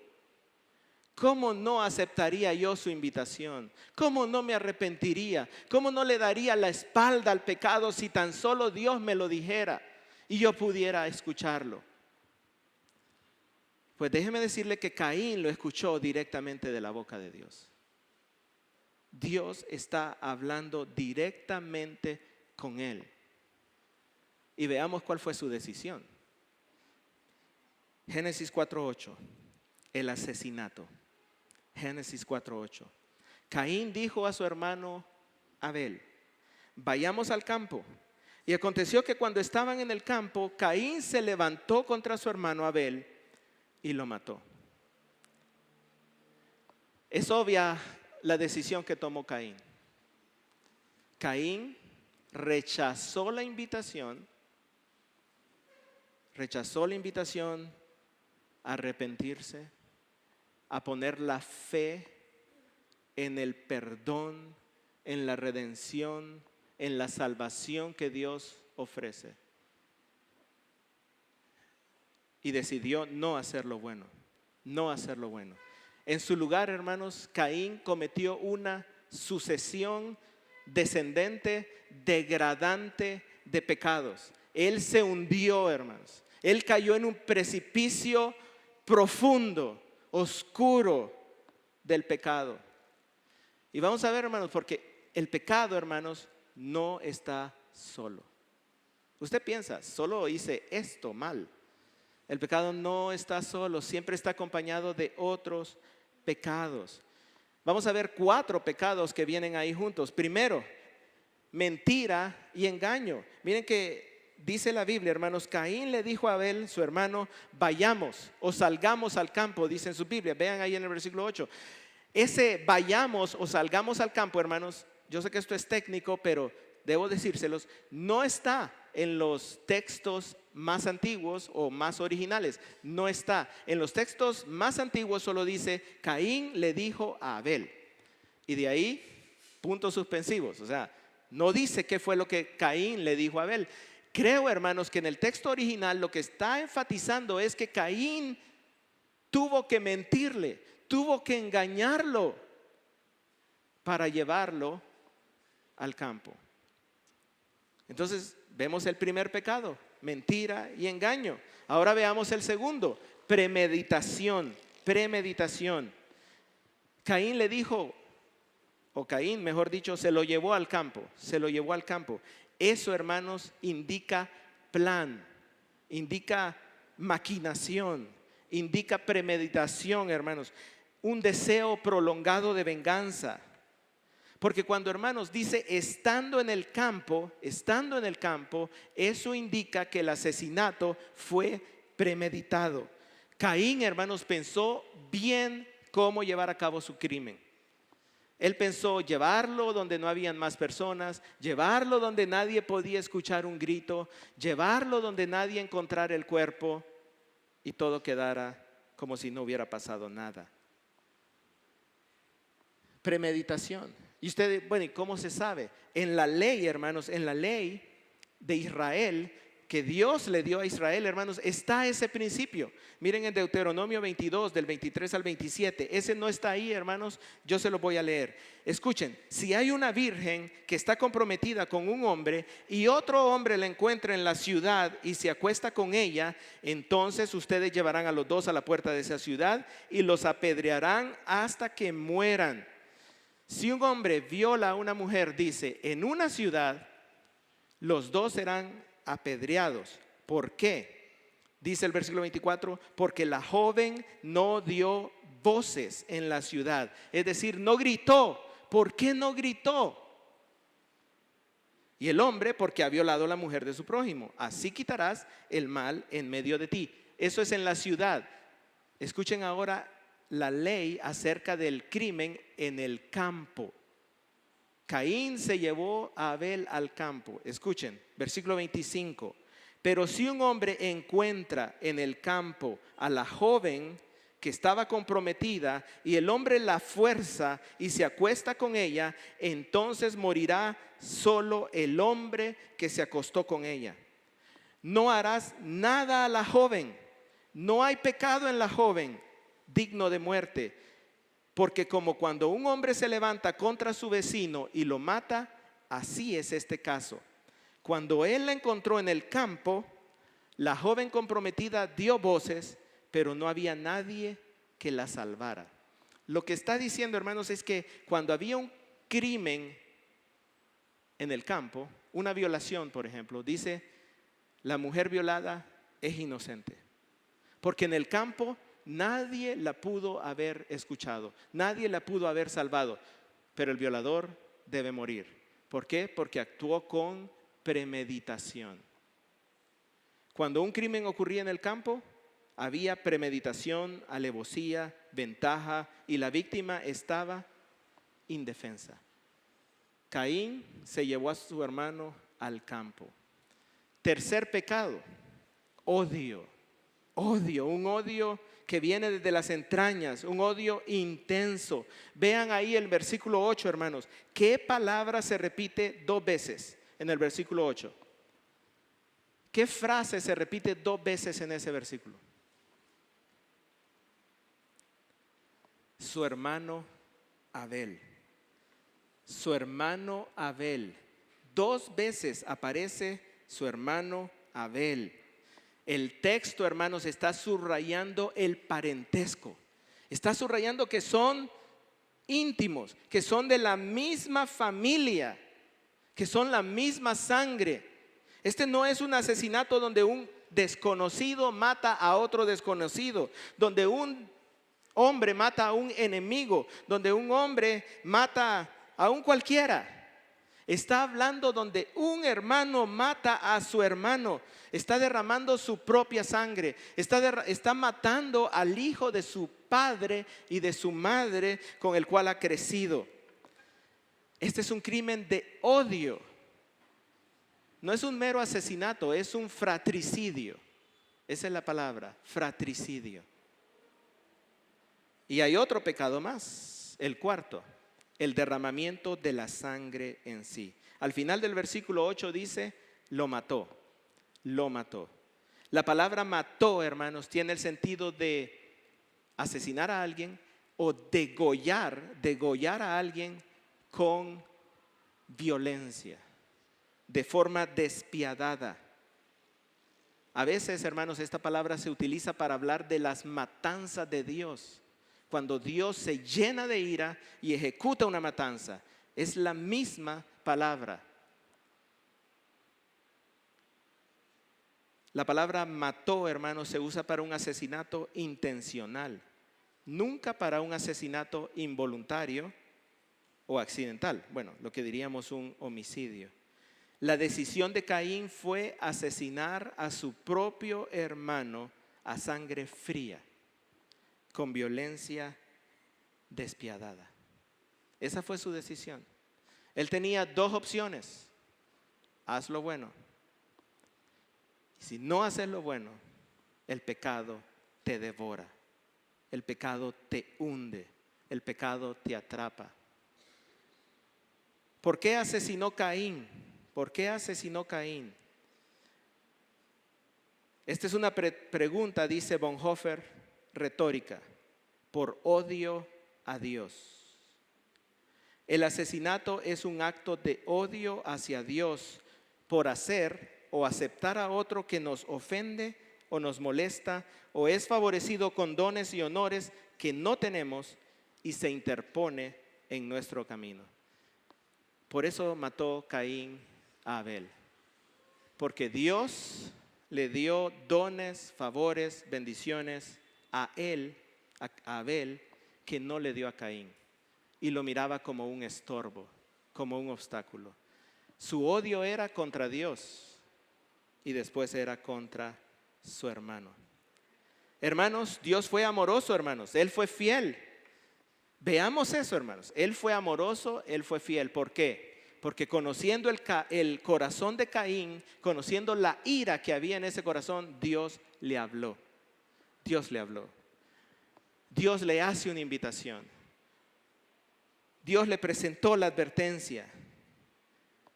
¿cómo no aceptaría yo su invitación? ¿Cómo no me arrepentiría? ¿Cómo no le daría la espalda al pecado si tan solo Dios me lo dijera y yo pudiera escucharlo? Pues déjeme decirle que Caín lo escuchó directamente de la boca de Dios. Dios está hablando directamente con él. Y veamos cuál fue su decisión. Génesis 4:8, el asesinato. Génesis 4:8. Caín dijo a su hermano Abel, vayamos al campo. Y aconteció que cuando estaban en el campo, Caín se levantó contra su hermano Abel y lo mató. Es obvia la decisión que tomó Caín. Caín rechazó la invitación a arrepentirse, a poner la fe en el perdón, en la redención, en la salvación que Dios ofrece. Y decidió no hacer lo bueno, no hacer lo bueno. En su lugar, hermanos, Caín cometió una sucesión descendente, degradante de pecados. Él se hundió, hermanos. Él cayó en un precipicio profundo, oscuro del pecado. Y vamos a ver, hermanos, porque el pecado, hermanos, no está solo. Usted piensa, solo hice esto mal. El pecado no está solo, siempre está acompañado de otros pecados. Vamos a ver 4 pecados que vienen ahí juntos. Primero, mentira y engaño. Miren que dice la Biblia, hermanos, Caín le dijo a Abel, su hermano, vayamos o salgamos al campo, dice en su Biblia. Vean ahí en el versículo 8. Ese vayamos o salgamos al campo, hermanos, yo sé que esto es técnico, pero debo decírselos, no está en los textos más antiguos o más originales. No está. En los textos más antiguos solo dice, Caín le dijo a Abel. Y de ahí, puntos suspensivos. O sea, no dice qué fue lo que Caín le dijo a Abel. Creo, hermanos, que en el texto original lo que está enfatizando es que Caín tuvo que mentirle, tuvo que engañarlo para llevarlo al campo. Entonces, vemos el primer pecado, mentira y engaño. Ahora veamos el segundo, premeditación. Caín le dijo, o Caín, mejor dicho, se lo llevó al campo. Eso, hermanos, indica plan, indica maquinación, indica premeditación, hermanos. Un deseo prolongado de venganza. Porque cuando, hermanos, dice estando en el campo, eso indica que el asesinato fue premeditado. Caín, hermanos, pensó bien cómo llevar a cabo su crimen. Él pensó llevarlo donde no habían más personas, llevarlo donde nadie podía escuchar un grito, llevarlo donde nadie encontrara el cuerpo y todo quedara como si no hubiera pasado nada. Premeditación. Y usted, bueno, ¿y cómo se sabe? En la ley, hermanos, en la ley de Israel, que Dios le dio a Israel, hermanos, está ese principio. Miren en Deuteronomio 22, del 23 al 27. Ese no está ahí, hermanos, yo se lo voy a leer. Escuchen, si hay una virgen que está comprometida con un hombre y otro hombre la encuentra en la ciudad y se acuesta con ella, entonces ustedes llevarán a los dos a la puerta de esa ciudad y los apedrearán hasta que mueran. Si un hombre viola a una mujer, dice, en una ciudad, los dos serán apedreados. ¿Por qué? Dice el versículo 24, porque la joven no dio voces en la ciudad. Es decir, no gritó. ¿Por qué no gritó? Y el hombre, porque ha violado a la mujer de su prójimo. Así quitarás el mal en medio de ti. Eso es en la ciudad. Escuchen ahora la ley acerca del crimen en el campo. Caín se llevó a Abel al campo. Escuchen, versículo 25. Pero si un hombre encuentra en el campo a la joven que estaba comprometida y el hombre la fuerza y se acuesta con ella, entonces morirá solo el hombre que se acostó con ella. No harás nada a la joven. No hay pecado en la joven digno de muerte, porque como cuando un hombre se levanta contra su vecino y lo mata, así es este caso. Cuando él la encontró en el campo, la joven comprometida dio voces, pero no había nadie que la salvara. Lo que está diciendo, hermanos, es que cuando había un crimen en el campo, una violación, por ejemplo, dice, la mujer violada es inocente, porque en el campo nadie la pudo haber escuchado, nadie la pudo haber salvado, pero el violador debe morir. ¿Por qué? Porque actuó con premeditación. Cuando un crimen ocurría en el campo, había premeditación, alevosía, ventaja y la víctima estaba indefensa. Caín se llevó a su hermano al campo. Tercer pecado, odio. Un odio que viene desde las entrañas, un odio intenso. Vean ahí el versículo 8, hermanos. ¿Qué palabra se repite 2 veces en el versículo 8? ¿Qué frase se repite 2 veces en ese versículo? Su hermano Abel. Su hermano Abel. 2 veces aparece su hermano Abel. El texto, hermanos, está subrayando el parentesco. Está subrayando que son íntimos, que son de la misma familia, que son la misma sangre. Este no es un asesinato donde un desconocido mata a otro desconocido, donde un hombre mata a un enemigo, donde un hombre mata a un cualquiera. Está hablando donde un hermano mata a su hermano, está derramando su propia sangre, está matando al hijo de su padre y de su madre con el cual ha crecido. Este es un crimen de odio. No es un mero asesinato, es un fratricidio. Esa es la palabra, fratricidio. Y hay otro pecado más, el cuarto, el derramamiento de la sangre en sí. Al final del versículo 8 dice, lo mató, lo mató. La palabra mató, hermanos, tiene el sentido de asesinar a alguien o degollar a alguien con violencia, de forma despiadada. A veces, hermanos, esta palabra se utiliza para hablar de las matanzas de Dios. Cuando Dios se llena de ira y ejecuta una matanza, es la misma palabra. La palabra mató, hermanos, se usa para un asesinato intencional, nunca para un asesinato involuntario o accidental. Bueno, lo que diríamos un homicidio. La decisión de Caín fue asesinar a su propio hermano a sangre fría, con violencia despiadada. Esa fue su decisión. Él tenía dos opciones: haz lo bueno. Y si no haces lo bueno, el pecado te devora, el pecado te hunde, el pecado te atrapa. ¿Por qué asesinó Caín? ¿Por qué asesinó Caín? Esta es una pregunta, dice Bonhoeffer, retórica. Por odio a Dios. El asesinato es un acto de odio hacia Dios por hacer o aceptar a otro que nos ofende o nos molesta o es favorecido con dones y honores que no tenemos y se interpone en nuestro camino. Por eso mató Caín a Abel, porque Dios le dio dones, favores, bendiciones a él, a Abel, que no le dio a Caín, y lo miraba como un estorbo, como un obstáculo. Su odio era contra Dios y después era contra su hermano. Hermanos, Dios fue amoroso, hermanos, Él fue fiel. Veamos eso, hermanos. Él fue amoroso, Él fue fiel. ¿Por qué? Porque conociendo el corazón de Caín, conociendo la ira que había en ese corazón, Dios le habló. Dios le habló. Dios le hace una invitación. Dios le presentó la advertencia.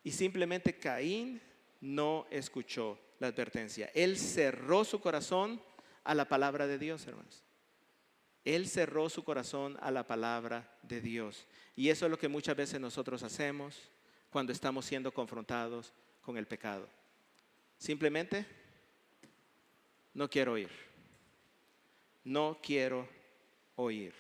Y simplemente Caín no escuchó la advertencia. Él cerró su corazón a la palabra de Dios, hermanos. Él cerró su corazón a la palabra de Dios. Y eso es lo que muchas veces nosotros hacemos cuando estamos siendo confrontados con el pecado. Simplemente no quiero oír. No quiero oír.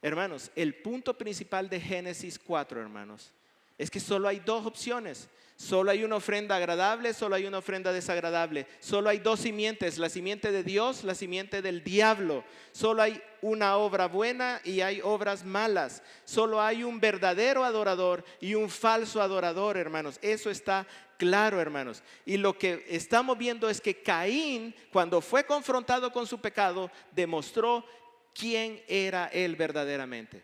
Hermanos, el punto principal de Génesis 4, hermanos, es que solo hay dos opciones. Solo hay una ofrenda agradable, solo hay una ofrenda desagradable. Solo hay dos simientes, la simiente de Dios, la simiente del diablo. Solo hay una obra buena y hay obras malas. Solo hay un verdadero adorador y un falso adorador, hermanos. Eso está claro, hermanos. Y lo que estamos viendo es que Caín, cuando fue confrontado con su pecado, demostró quién era él verdaderamente.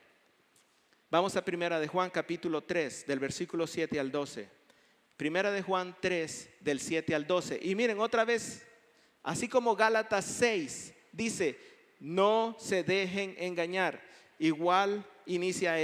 Vamos a Primera de Juan capítulo 3, del versículo 7 al 12. Primera de Juan 3, del 7 al 12. Y miren, otra vez, así como Gálatas 6 dice, no se dejen engañar. Igual inicia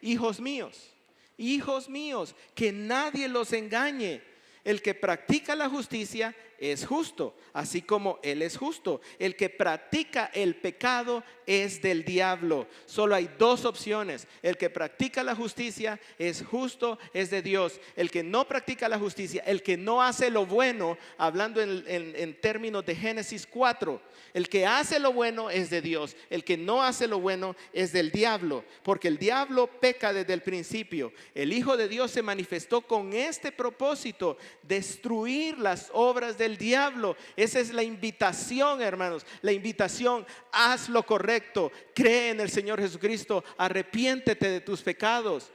hijos míos, que nadie los engañe. El que practica la justicia es justo, así como Él es justo. El que practica el pecado es del diablo. Solo hay dos opciones. El que practica la justicia es justo, es de Dios. El que no practica la justicia, el que no hace lo bueno, hablando en términos de Génesis 4, el que hace lo bueno es de Dios. El que no hace lo bueno es del diablo, porque el diablo peca desde el principio. El Hijo de Dios se manifestó con este propósito: destruir las obras del diablo. Esa es la invitación, hermanos. La invitación: haz lo correcto, cree en el Señor Jesucristo, arrepiéntete de tus pecados.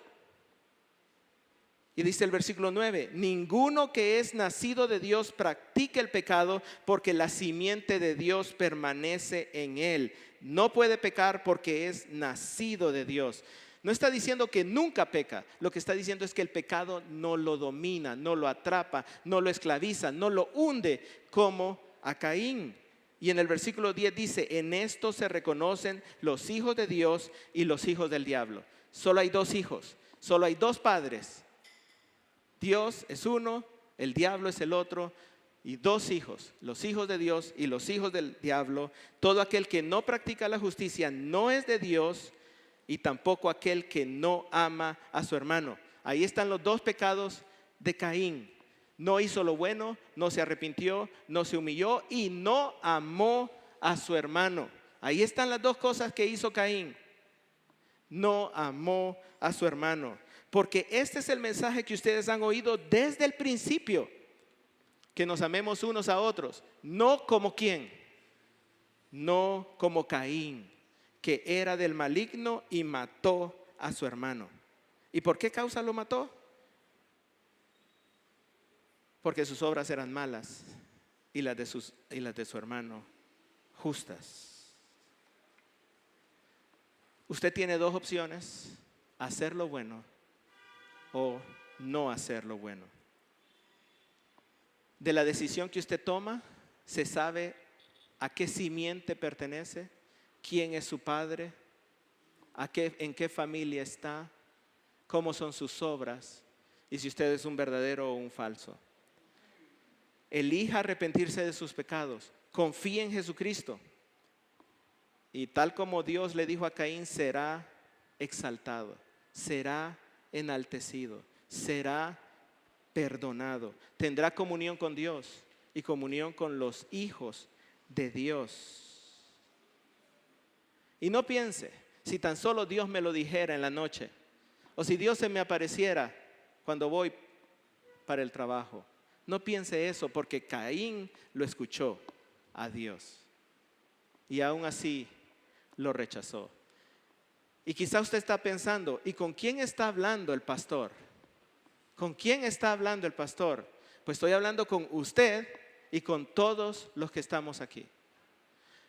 Y dice el versículo 9: ninguno que es nacido de Dios practica el pecado, porque la simiente de Dios permanece en él. No puede pecar porque es nacido de Dios. No está diciendo que nunca peca. Lo que está diciendo es que el pecado no lo domina, no lo atrapa, no lo esclaviza, no lo hunde como a Caín. Y en el versículo 10 dice: en esto se reconocen los hijos de Dios y los hijos del diablo. Solo hay dos hijos, solo hay dos padres. Dios es uno, el diablo es el otro, y dos hijos, los hijos de Dios y los hijos del diablo. Todo aquel que no practica la justicia no es de Dios, y tampoco aquel que no ama a su hermano. Ahí están los dos pecados de Caín. No hizo lo bueno, no se arrepintió, no se humilló y no amó a su hermano. Ahí están las dos cosas que hizo Caín. No amó a su hermano. Porque este es el mensaje que ustedes han oído desde el principio: que nos amemos unos a otros. No como quién, no como Caín, que era del maligno y mató a su hermano. ¿Y por qué causa lo mató? Porque sus obras eran malas y las de su hermano justas. Usted tiene dos opciones: hacer lo bueno o no hacer lo bueno. De la decisión que usted toma, se sabe a qué simiente pertenece, quién es su padre, en qué familia está, cómo son sus obras y si usted es un verdadero o un falso. Elija arrepentirse de sus pecados, confíe en Jesucristo, y tal como Dios le dijo a Caín, será exaltado, será enaltecido, será perdonado, tendrá comunión con Dios y comunión con los hijos de Dios. Y no piense: si tan solo Dios me lo dijera en la noche, o si Dios se me apareciera cuando voy para el trabajo. No piense eso, porque Caín lo escuchó a Dios y aún así lo rechazó. Y quizá usted está pensando: ¿y con quién está hablando el pastor? ¿Con quién está hablando el pastor? Pues estoy hablando con usted y con todos los que estamos aquí.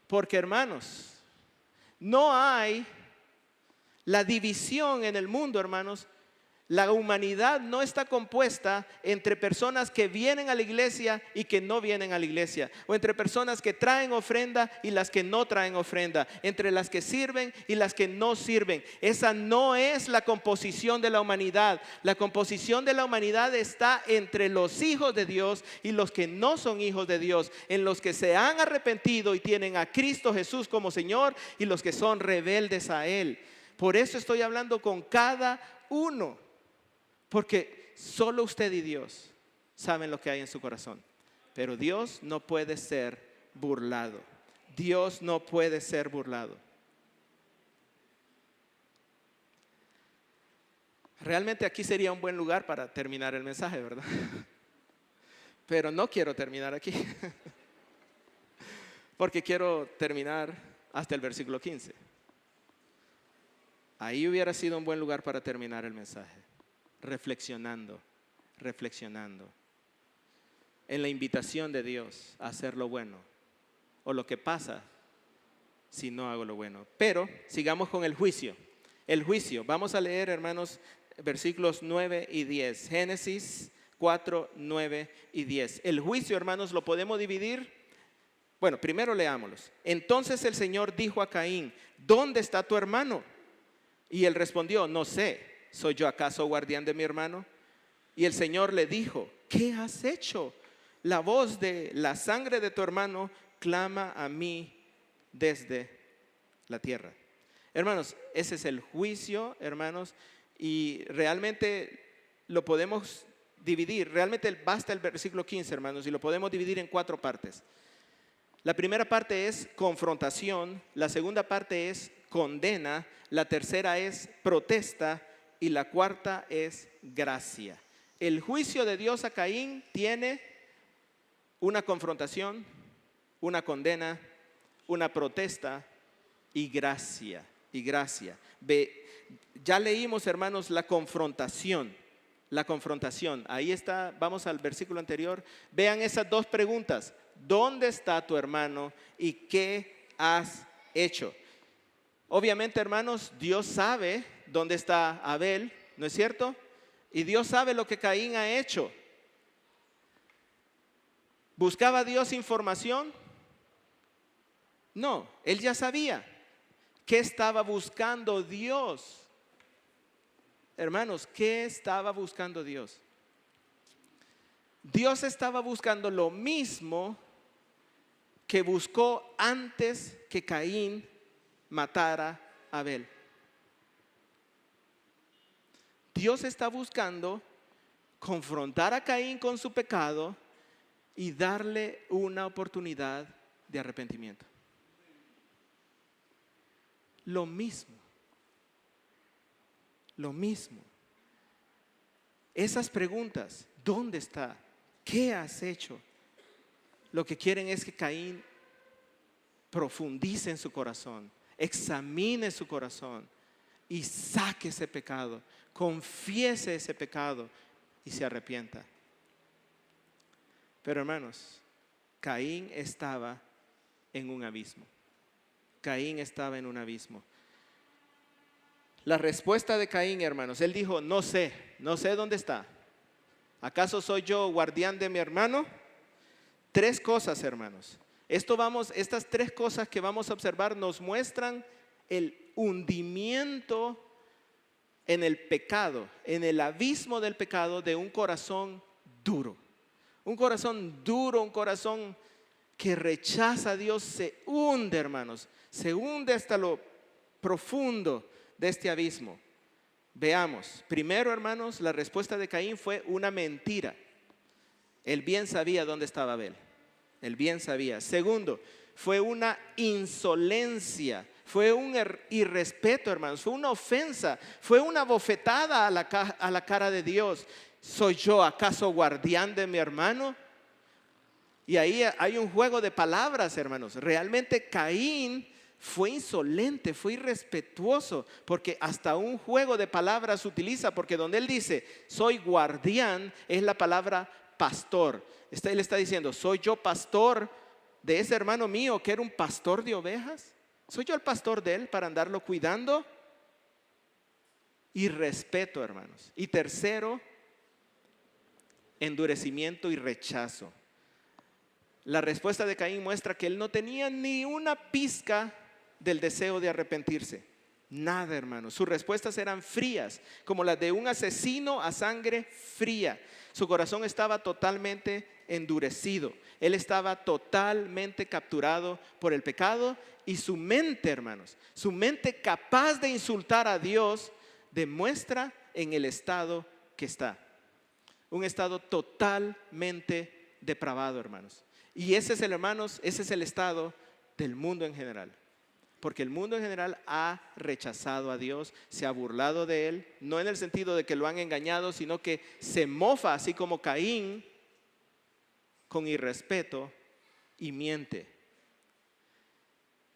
Porque, hermanos, no hay la división en el mundo, hermanos. La humanidad no está compuesta entre personas que vienen a la iglesia y que no vienen a la iglesia, o entre personas que traen ofrenda y las que no traen ofrenda, entre las que sirven y las que no sirven. Esa no es la composición de la humanidad. La composición de la humanidad está entre los hijos de Dios y los que no son hijos de Dios, en los que se han arrepentido y tienen a Cristo Jesús como Señor, y los que son rebeldes a Él. Por eso estoy hablando con cada uno. Porque solo usted y Dios saben lo que hay en su corazón. Pero Dios no puede ser burlado. Dios no puede ser burlado. Realmente aquí sería un buen lugar para terminar el mensaje, ¿verdad? Pero no quiero terminar aquí. Porque quiero terminar hasta el versículo 15. Ahí hubiera sido un buen lugar para terminar el mensaje. Reflexionando en la invitación de Dios a hacer lo bueno, o lo que pasa si no hago lo bueno. Pero sigamos con el juicio. El juicio, vamos a leer, hermanos, versículos 9 y 10. Génesis 4, 9 y 10. El juicio, hermanos, lo podemos dividir. Bueno, primero leámoslos. Entonces el Señor dijo a Caín: ¿dónde está tu hermano? Y él respondió: no sé. ¿Soy yo acaso guardián de mi hermano? Y el Señor le dijo: ¿qué has hecho? La voz de la sangre de tu hermano clama a mí desde la tierra. Hermanos, ese es el juicio, hermanos, y realmente lo podemos dividir. Realmente basta el versículo 15, hermanos, y lo podemos dividir en 4 partes. La primera parte es confrontación, la segunda parte es condena, la tercera es protesta y la cuarta es gracia. El juicio de Dios a Caín tiene una confrontación, una condena, una protesta y gracia. Ya leímos, hermanos, la confrontación. Ahí está, vamos al versículo anterior. Vean esas 2 preguntas. ¿Dónde está tu hermano y qué has hecho? Obviamente, hermanos, Dios sabe dónde está Abel, ¿no es cierto? Y Dios sabe lo que Caín ha hecho. ¿Buscaba Dios información? No, él ya sabía. ¿Qué estaba buscando Dios? Hermanos, ¿qué estaba buscando Dios? Dios estaba buscando lo mismo que buscó antes que Caín matara a Abel. Dios está buscando confrontar a Caín con su pecado y darle una oportunidad de arrepentimiento. Lo mismo. Esas preguntas, ¿dónde está? ¿Qué has hecho? Lo que quieren es que Caín profundice en su corazón, examine su corazón y saque ese pecado, confiese ese pecado y se arrepienta. Pero hermanos, Caín estaba en un abismo. La respuesta de Caín, hermanos, él dijo, no sé dónde está. ¿Acaso soy yo guardián de mi hermano? 3 cosas, hermanos. Estas 3 cosas que vamos a observar nos muestran el hundimiento en el pecado, en el abismo del pecado de un corazón duro. Un corazón duro, un corazón que rechaza a Dios, se hunde, hermanos. Se hunde hasta lo profundo de este abismo. Veamos. Primero, hermanos, la respuesta de Caín fue una mentira. Él bien sabía dónde estaba Abel. Él bien sabía. Segundo, fue una insolencia. Fue un irrespeto, hermanos. Fue una ofensa. Fue una bofetada a la cara de Dios. ¿Soy yo acaso guardián de mi hermano? Y ahí hay un juego de palabras, hermanos. Realmente Caín fue insolente, fue irrespetuoso, porque hasta un juego de palabras utiliza, porque donde él dice, soy guardián, es la palabra pastor. Él está diciendo, ¿soy yo pastor de ese hermano mío que era un pastor de ovejas? ¿Soy yo el pastor de él para andarlo cuidando? Irrespeto, hermanos. Y tercero, endurecimiento y rechazo. La respuesta de Caín muestra que él no tenía ni una pizca del deseo de arrepentirse. Nada, hermanos. Sus respuestas eran frías, como las de un asesino a sangre fría. Su corazón estaba totalmente endurecido. Él estaba totalmente capturado por el pecado y su mente, hermanos, su mente capaz de insultar a Dios, demuestra en el estado que está. Un estado totalmente depravado, hermanos. Y ese es el estado del mundo en general. Porque el mundo en general ha rechazado a Dios, se ha burlado de Él, no en el sentido de que lo han engañado, sino que se mofa, así como Caín, con irrespeto y miente.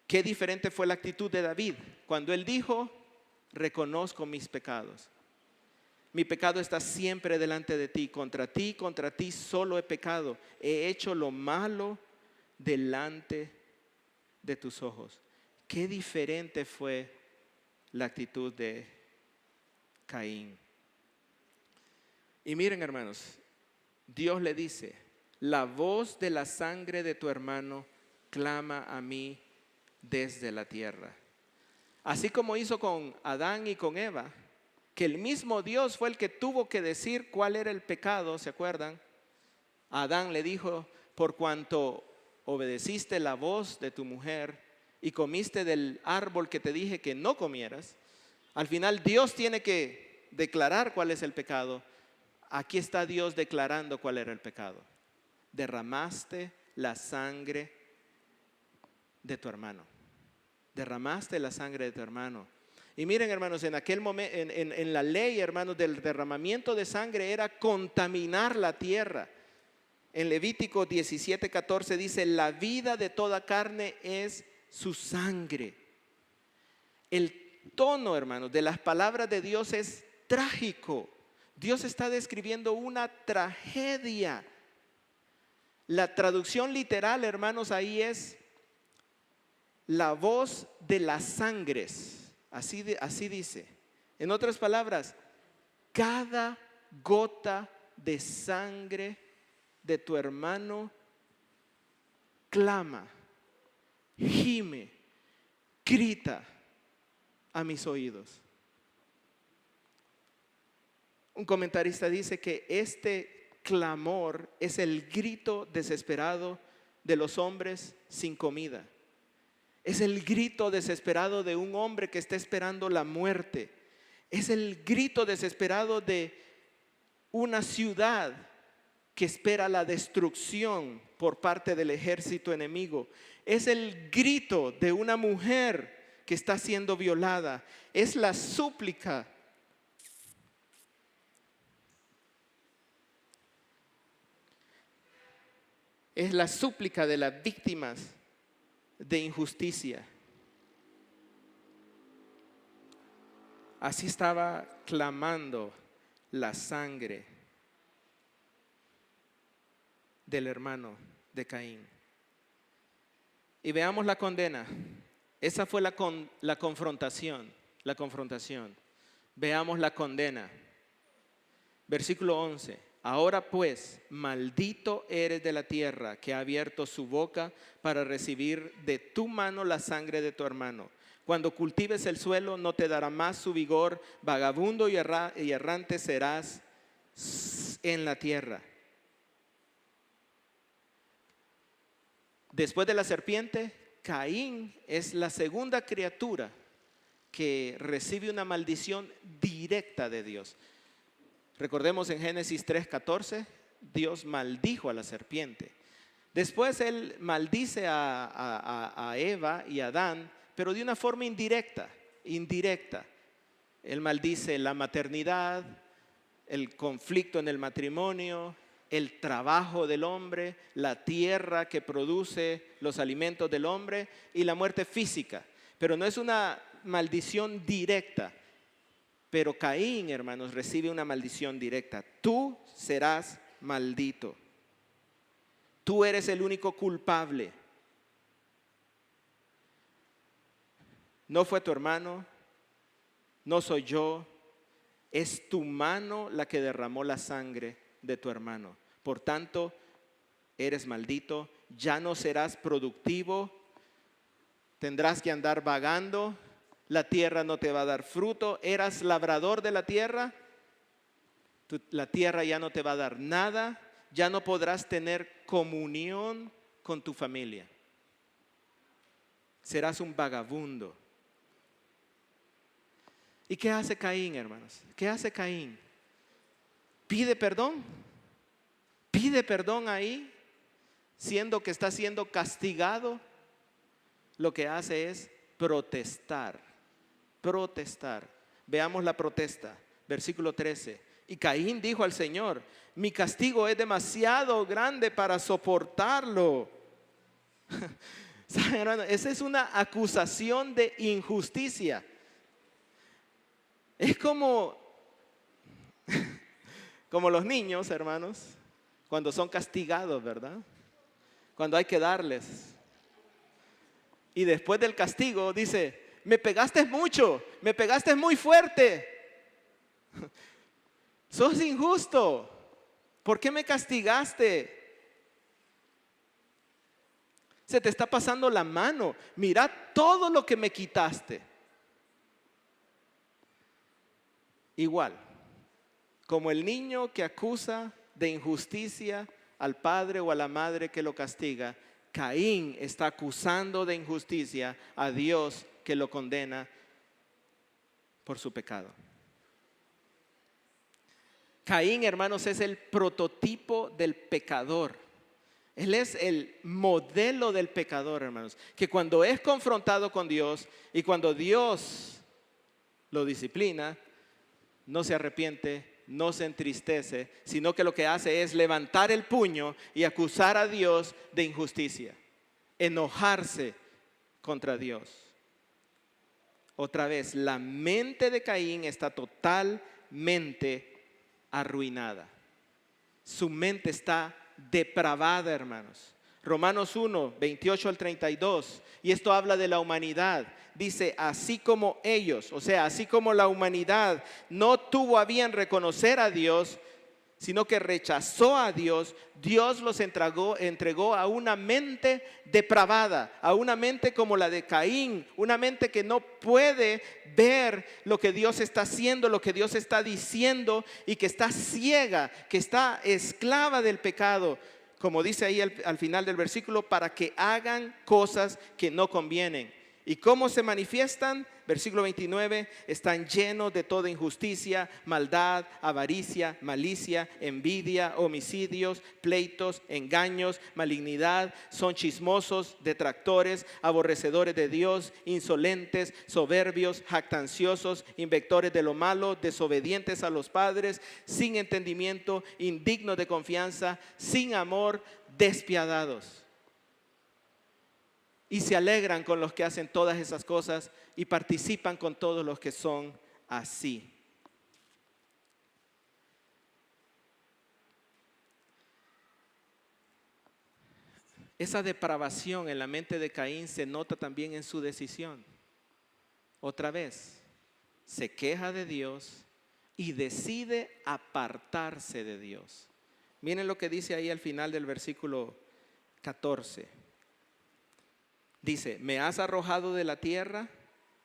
Qué diferente fue la actitud de David cuando él dijo, reconozco mis pecados. Mi pecado está siempre delante de ti, contra ti solo he pecado. He hecho lo malo delante de tus ojos. Qué diferente fue la actitud de Caín. Y miren, hermanos, Dios le dice, la voz de la sangre de tu hermano clama a mí desde la tierra. Así como hizo con Adán y con Eva, que el mismo Dios fue el que tuvo que decir cuál era el pecado, ¿se acuerdan? A Adán le dijo, por cuanto obedeciste la voz de tu mujer y comiste del árbol que te dije que no comieras, al final Dios tiene que declarar cuál es el pecado. Aquí está Dios declarando cuál era el pecado. Derramaste la sangre de tu hermano. Derramaste la sangre de tu hermano. Y miren, hermanos, en aquel momento, en la ley, hermanos, del derramamiento de sangre era contaminar la tierra. En Levítico 17:14 dice, la vida de toda carne es su sangre. El tono, hermanos, de las palabras de Dios es trágico. Dios está describiendo una tragedia. La traducción literal, hermanos, ahí es la voz de las sangres. Así dice. En otras palabras, cada gota de sangre de tu hermano clama, gime, grita a mis oídos. Un comentarista dice que este clamor es el grito desesperado de los hombres sin comida. Es el grito desesperado de un hombre que está esperando la muerte. Es el grito desesperado de una ciudad que espera la destrucción por parte del ejército enemigo. Es el grito de una mujer que está siendo violada. Es la súplica. Es la súplica de las víctimas de injusticia. Así estaba clamando la sangre del hermano de Caín. Y veamos la condena. Esa fue la confrontación. Veamos la condena. Versículo 11. Ahora pues, maldito eres de la tierra que ha abierto su boca para recibir de tu mano la sangre de tu hermano. Cuando cultives el suelo no te dará más su vigor, vagabundo y errante serás en la tierra. Después de la serpiente, Caín es la segunda criatura que recibe una maldición directa de Dios. Recordemos en Génesis 3:14, Dios maldijo a la serpiente. Después Él maldice a Eva y a Adán, pero de una forma indirecta. Él maldice la maternidad, el conflicto en el matrimonio, el trabajo del hombre, la tierra que produce los alimentos del hombre y la muerte física. Pero no es una maldición directa. Pero Caín, hermanos, recibe una maldición directa. Tú serás maldito. Tú eres el único culpable. No fue tu hermano, no soy yo. Es tu mano la que derramó la sangre de tu hermano. Por tanto, eres maldito. Ya no serás productivo. Tendrás que andar vagando. La tierra no te va a dar fruto. Eras labrador de la tierra. La tierra ya no te va a dar nada. Ya no podrás tener comunión con tu familia. Serás un vagabundo. ¿Y qué hace Caín, hermanos? ¿Qué hace Caín? Pide perdón. Pide perdón ahí, siendo que está siendo castigado. Lo que hace es protestar. Veamos la protesta. Versículo 13. Y Caín dijo al Señor: mi castigo es demasiado grande para soportarlo. ¿Saben, hermano? Esa es una acusación de injusticia. Es como los niños, hermanos, cuando son castigados, ¿verdad? Cuando hay que darles. Y después del castigo dice: me pegaste mucho, me pegaste muy fuerte. Sos injusto. ¿Por qué me castigaste? Se te está pasando la mano. Mira todo lo que me quitaste. Igual, como el niño que acusa de injusticia al padre o a la madre que lo castiga, Caín está acusando de injusticia a Dios que lo condena por su pecado. Caín, hermanos, es el prototipo del pecador. Él es el modelo del pecador, hermanos, que cuando es confrontado con Dios y cuando Dios lo disciplina, no se arrepiente, no se entristece, sino que lo que hace es levantar el puño y acusar a Dios de injusticia, enojarse contra Dios. Otra vez, la mente de Caín está totalmente arruinada. Su mente está depravada, hermanos. Romanos 1, 28 al 32. Y esto habla de la humanidad. Dice, así como ellos, o sea, así como la humanidad no tuvo a bien reconocer a Dios, sino que rechazó a Dios, Dios los entregó a una mente depravada, a una mente como la de Caín, una mente que no puede ver lo que Dios está haciendo, lo que Dios está diciendo, y que está ciega, que está esclava del pecado, como dice ahí al final del versículo, para que hagan cosas que no convienen. ¿Y cómo se manifiestan? Versículo 29, están llenos de toda injusticia, maldad, avaricia, malicia, envidia, homicidios, pleitos, engaños, malignidad, son chismosos, detractores, aborrecedores de Dios, insolentes, soberbios, jactanciosos, inventores de lo malo, desobedientes a los padres, sin entendimiento, indignos de confianza, sin amor, despiadados. Y se alegran con los que hacen todas esas cosas y participan con todos los que son así. Esa depravación en la mente de Caín se nota también en su decisión. Otra vez, se queja de Dios y decide apartarse de Dios. Miren lo que dice ahí al final del versículo 14. Dice, me has arrojado de la tierra,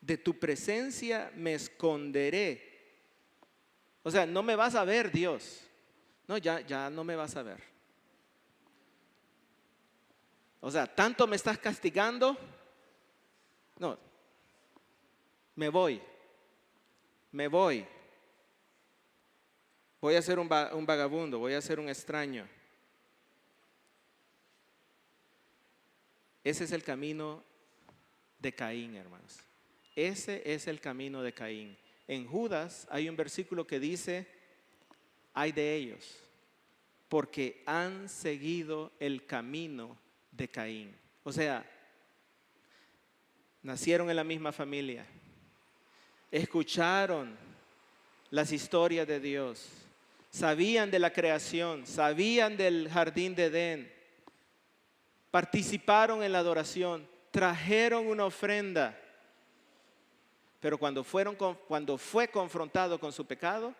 de tu presencia me esconderé. O sea, no me vas a ver, Dios. No, ya no me vas a ver. O sea, tanto me estás castigando. No, me voy. Voy a ser un vagabundo, voy a ser un extraño. Ese es el camino de Caín, hermanos. Ese es el camino de Caín. En Judas hay un versículo que dice, ay de ellos, porque han seguido el camino de Caín. O sea, nacieron en la misma familia, escucharon las historias de Dios, sabían de la creación, sabían del jardín de Edén, participaron en la adoración, trajeron una ofrenda, pero cuando fue confrontado con su pecado,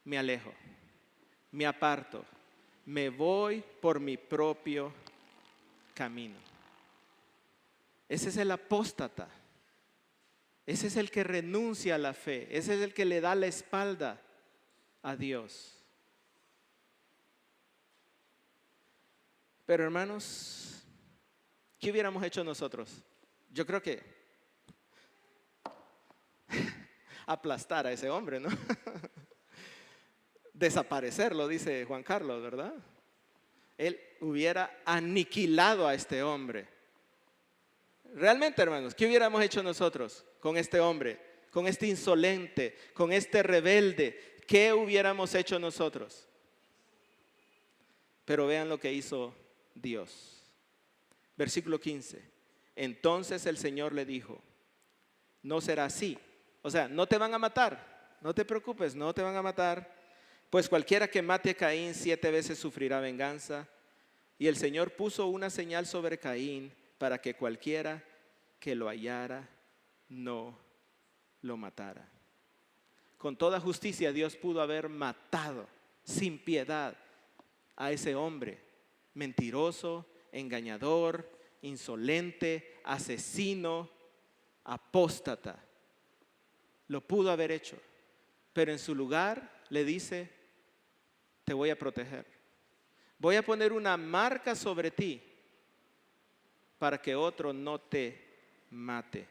me alejo, me aparto, me voy por mi propio camino. Ese es el apóstata, ese es el que renuncia a la fe, ese es el que le da la espalda a Dios. Pero hermanos, ¿qué hubiéramos hecho nosotros? Yo creo que aplastar a ese hombre, ¿no? Desaparecerlo, dice Juan Carlos, ¿verdad? Él hubiera aniquilado a este hombre. Realmente, hermanos, ¿qué hubiéramos hecho nosotros con este hombre, con este insolente, con este rebelde? ¿Qué hubiéramos hecho nosotros? Pero vean lo que hizo Dios. Versículo 15. Entonces el Señor le dijo, no será así. O sea, no te van a matar, no te preocupes, no te van a matar. Pues cualquiera que mate a Caín 7 veces sufrirá venganza. Y el Señor puso una señal sobre Caín para que cualquiera que lo hallara no lo matara. Con toda justicia Dios pudo haber matado sin piedad a ese hombre mentiroso, engañador, insolente, asesino, apóstata. Lo pudo haber hecho, pero en su lugar le dice, te voy a proteger. Voy a poner una marca sobre ti para que otro no te mate.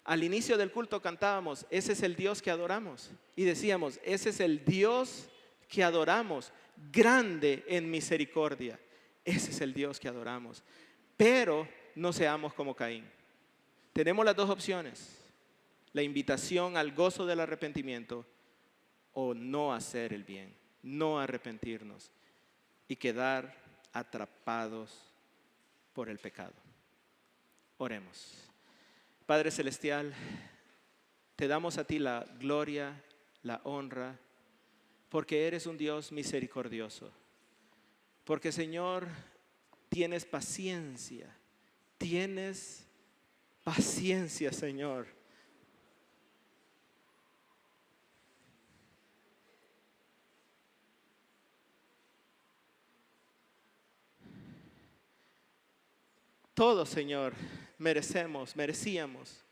Al inicio del culto cantábamos, ese es el Dios que adoramos. Y decíamos, ese es el Dios que adoramos, grande en misericordia. Ese es el Dios que adoramos. Pero no seamos como Caín. Tenemos las dos opciones. La invitación al gozo del arrepentimiento o no hacer el bien, no arrepentirnos y quedar atrapados por el pecado. Oremos. Padre Celestial, te damos a ti la gloria, la honra, porque eres un Dios misericordioso. Porque, Señor, tienes paciencia, Señor. Todos, Señor, merecíamos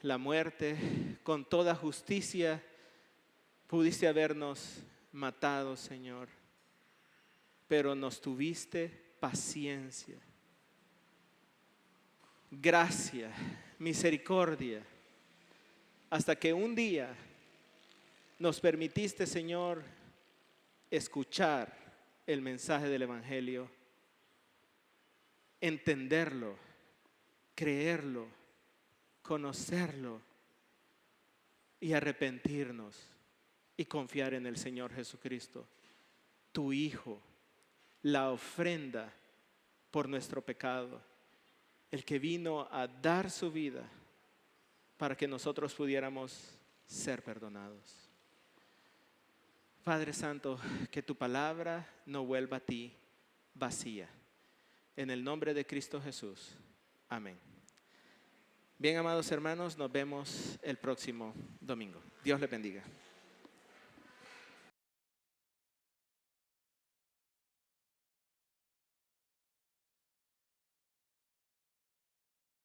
la muerte. Con toda justicia pudiste habernos matado, Señor, pero nos tuviste paciencia, gracia, misericordia, hasta que un día nos permitiste, Señor, escuchar el mensaje del Evangelio, entenderlo, creerlo, conocerlo y arrepentirnos y confiar en el Señor Jesucristo, tu Hijo, la ofrenda por nuestro pecado, el que vino a dar su vida para que nosotros pudiéramos ser perdonados. Padre Santo, que tu palabra no vuelva a ti vacía. En el nombre de Cristo Jesús. Amén. Bien, amados hermanos, nos vemos el próximo domingo. Dios les bendiga.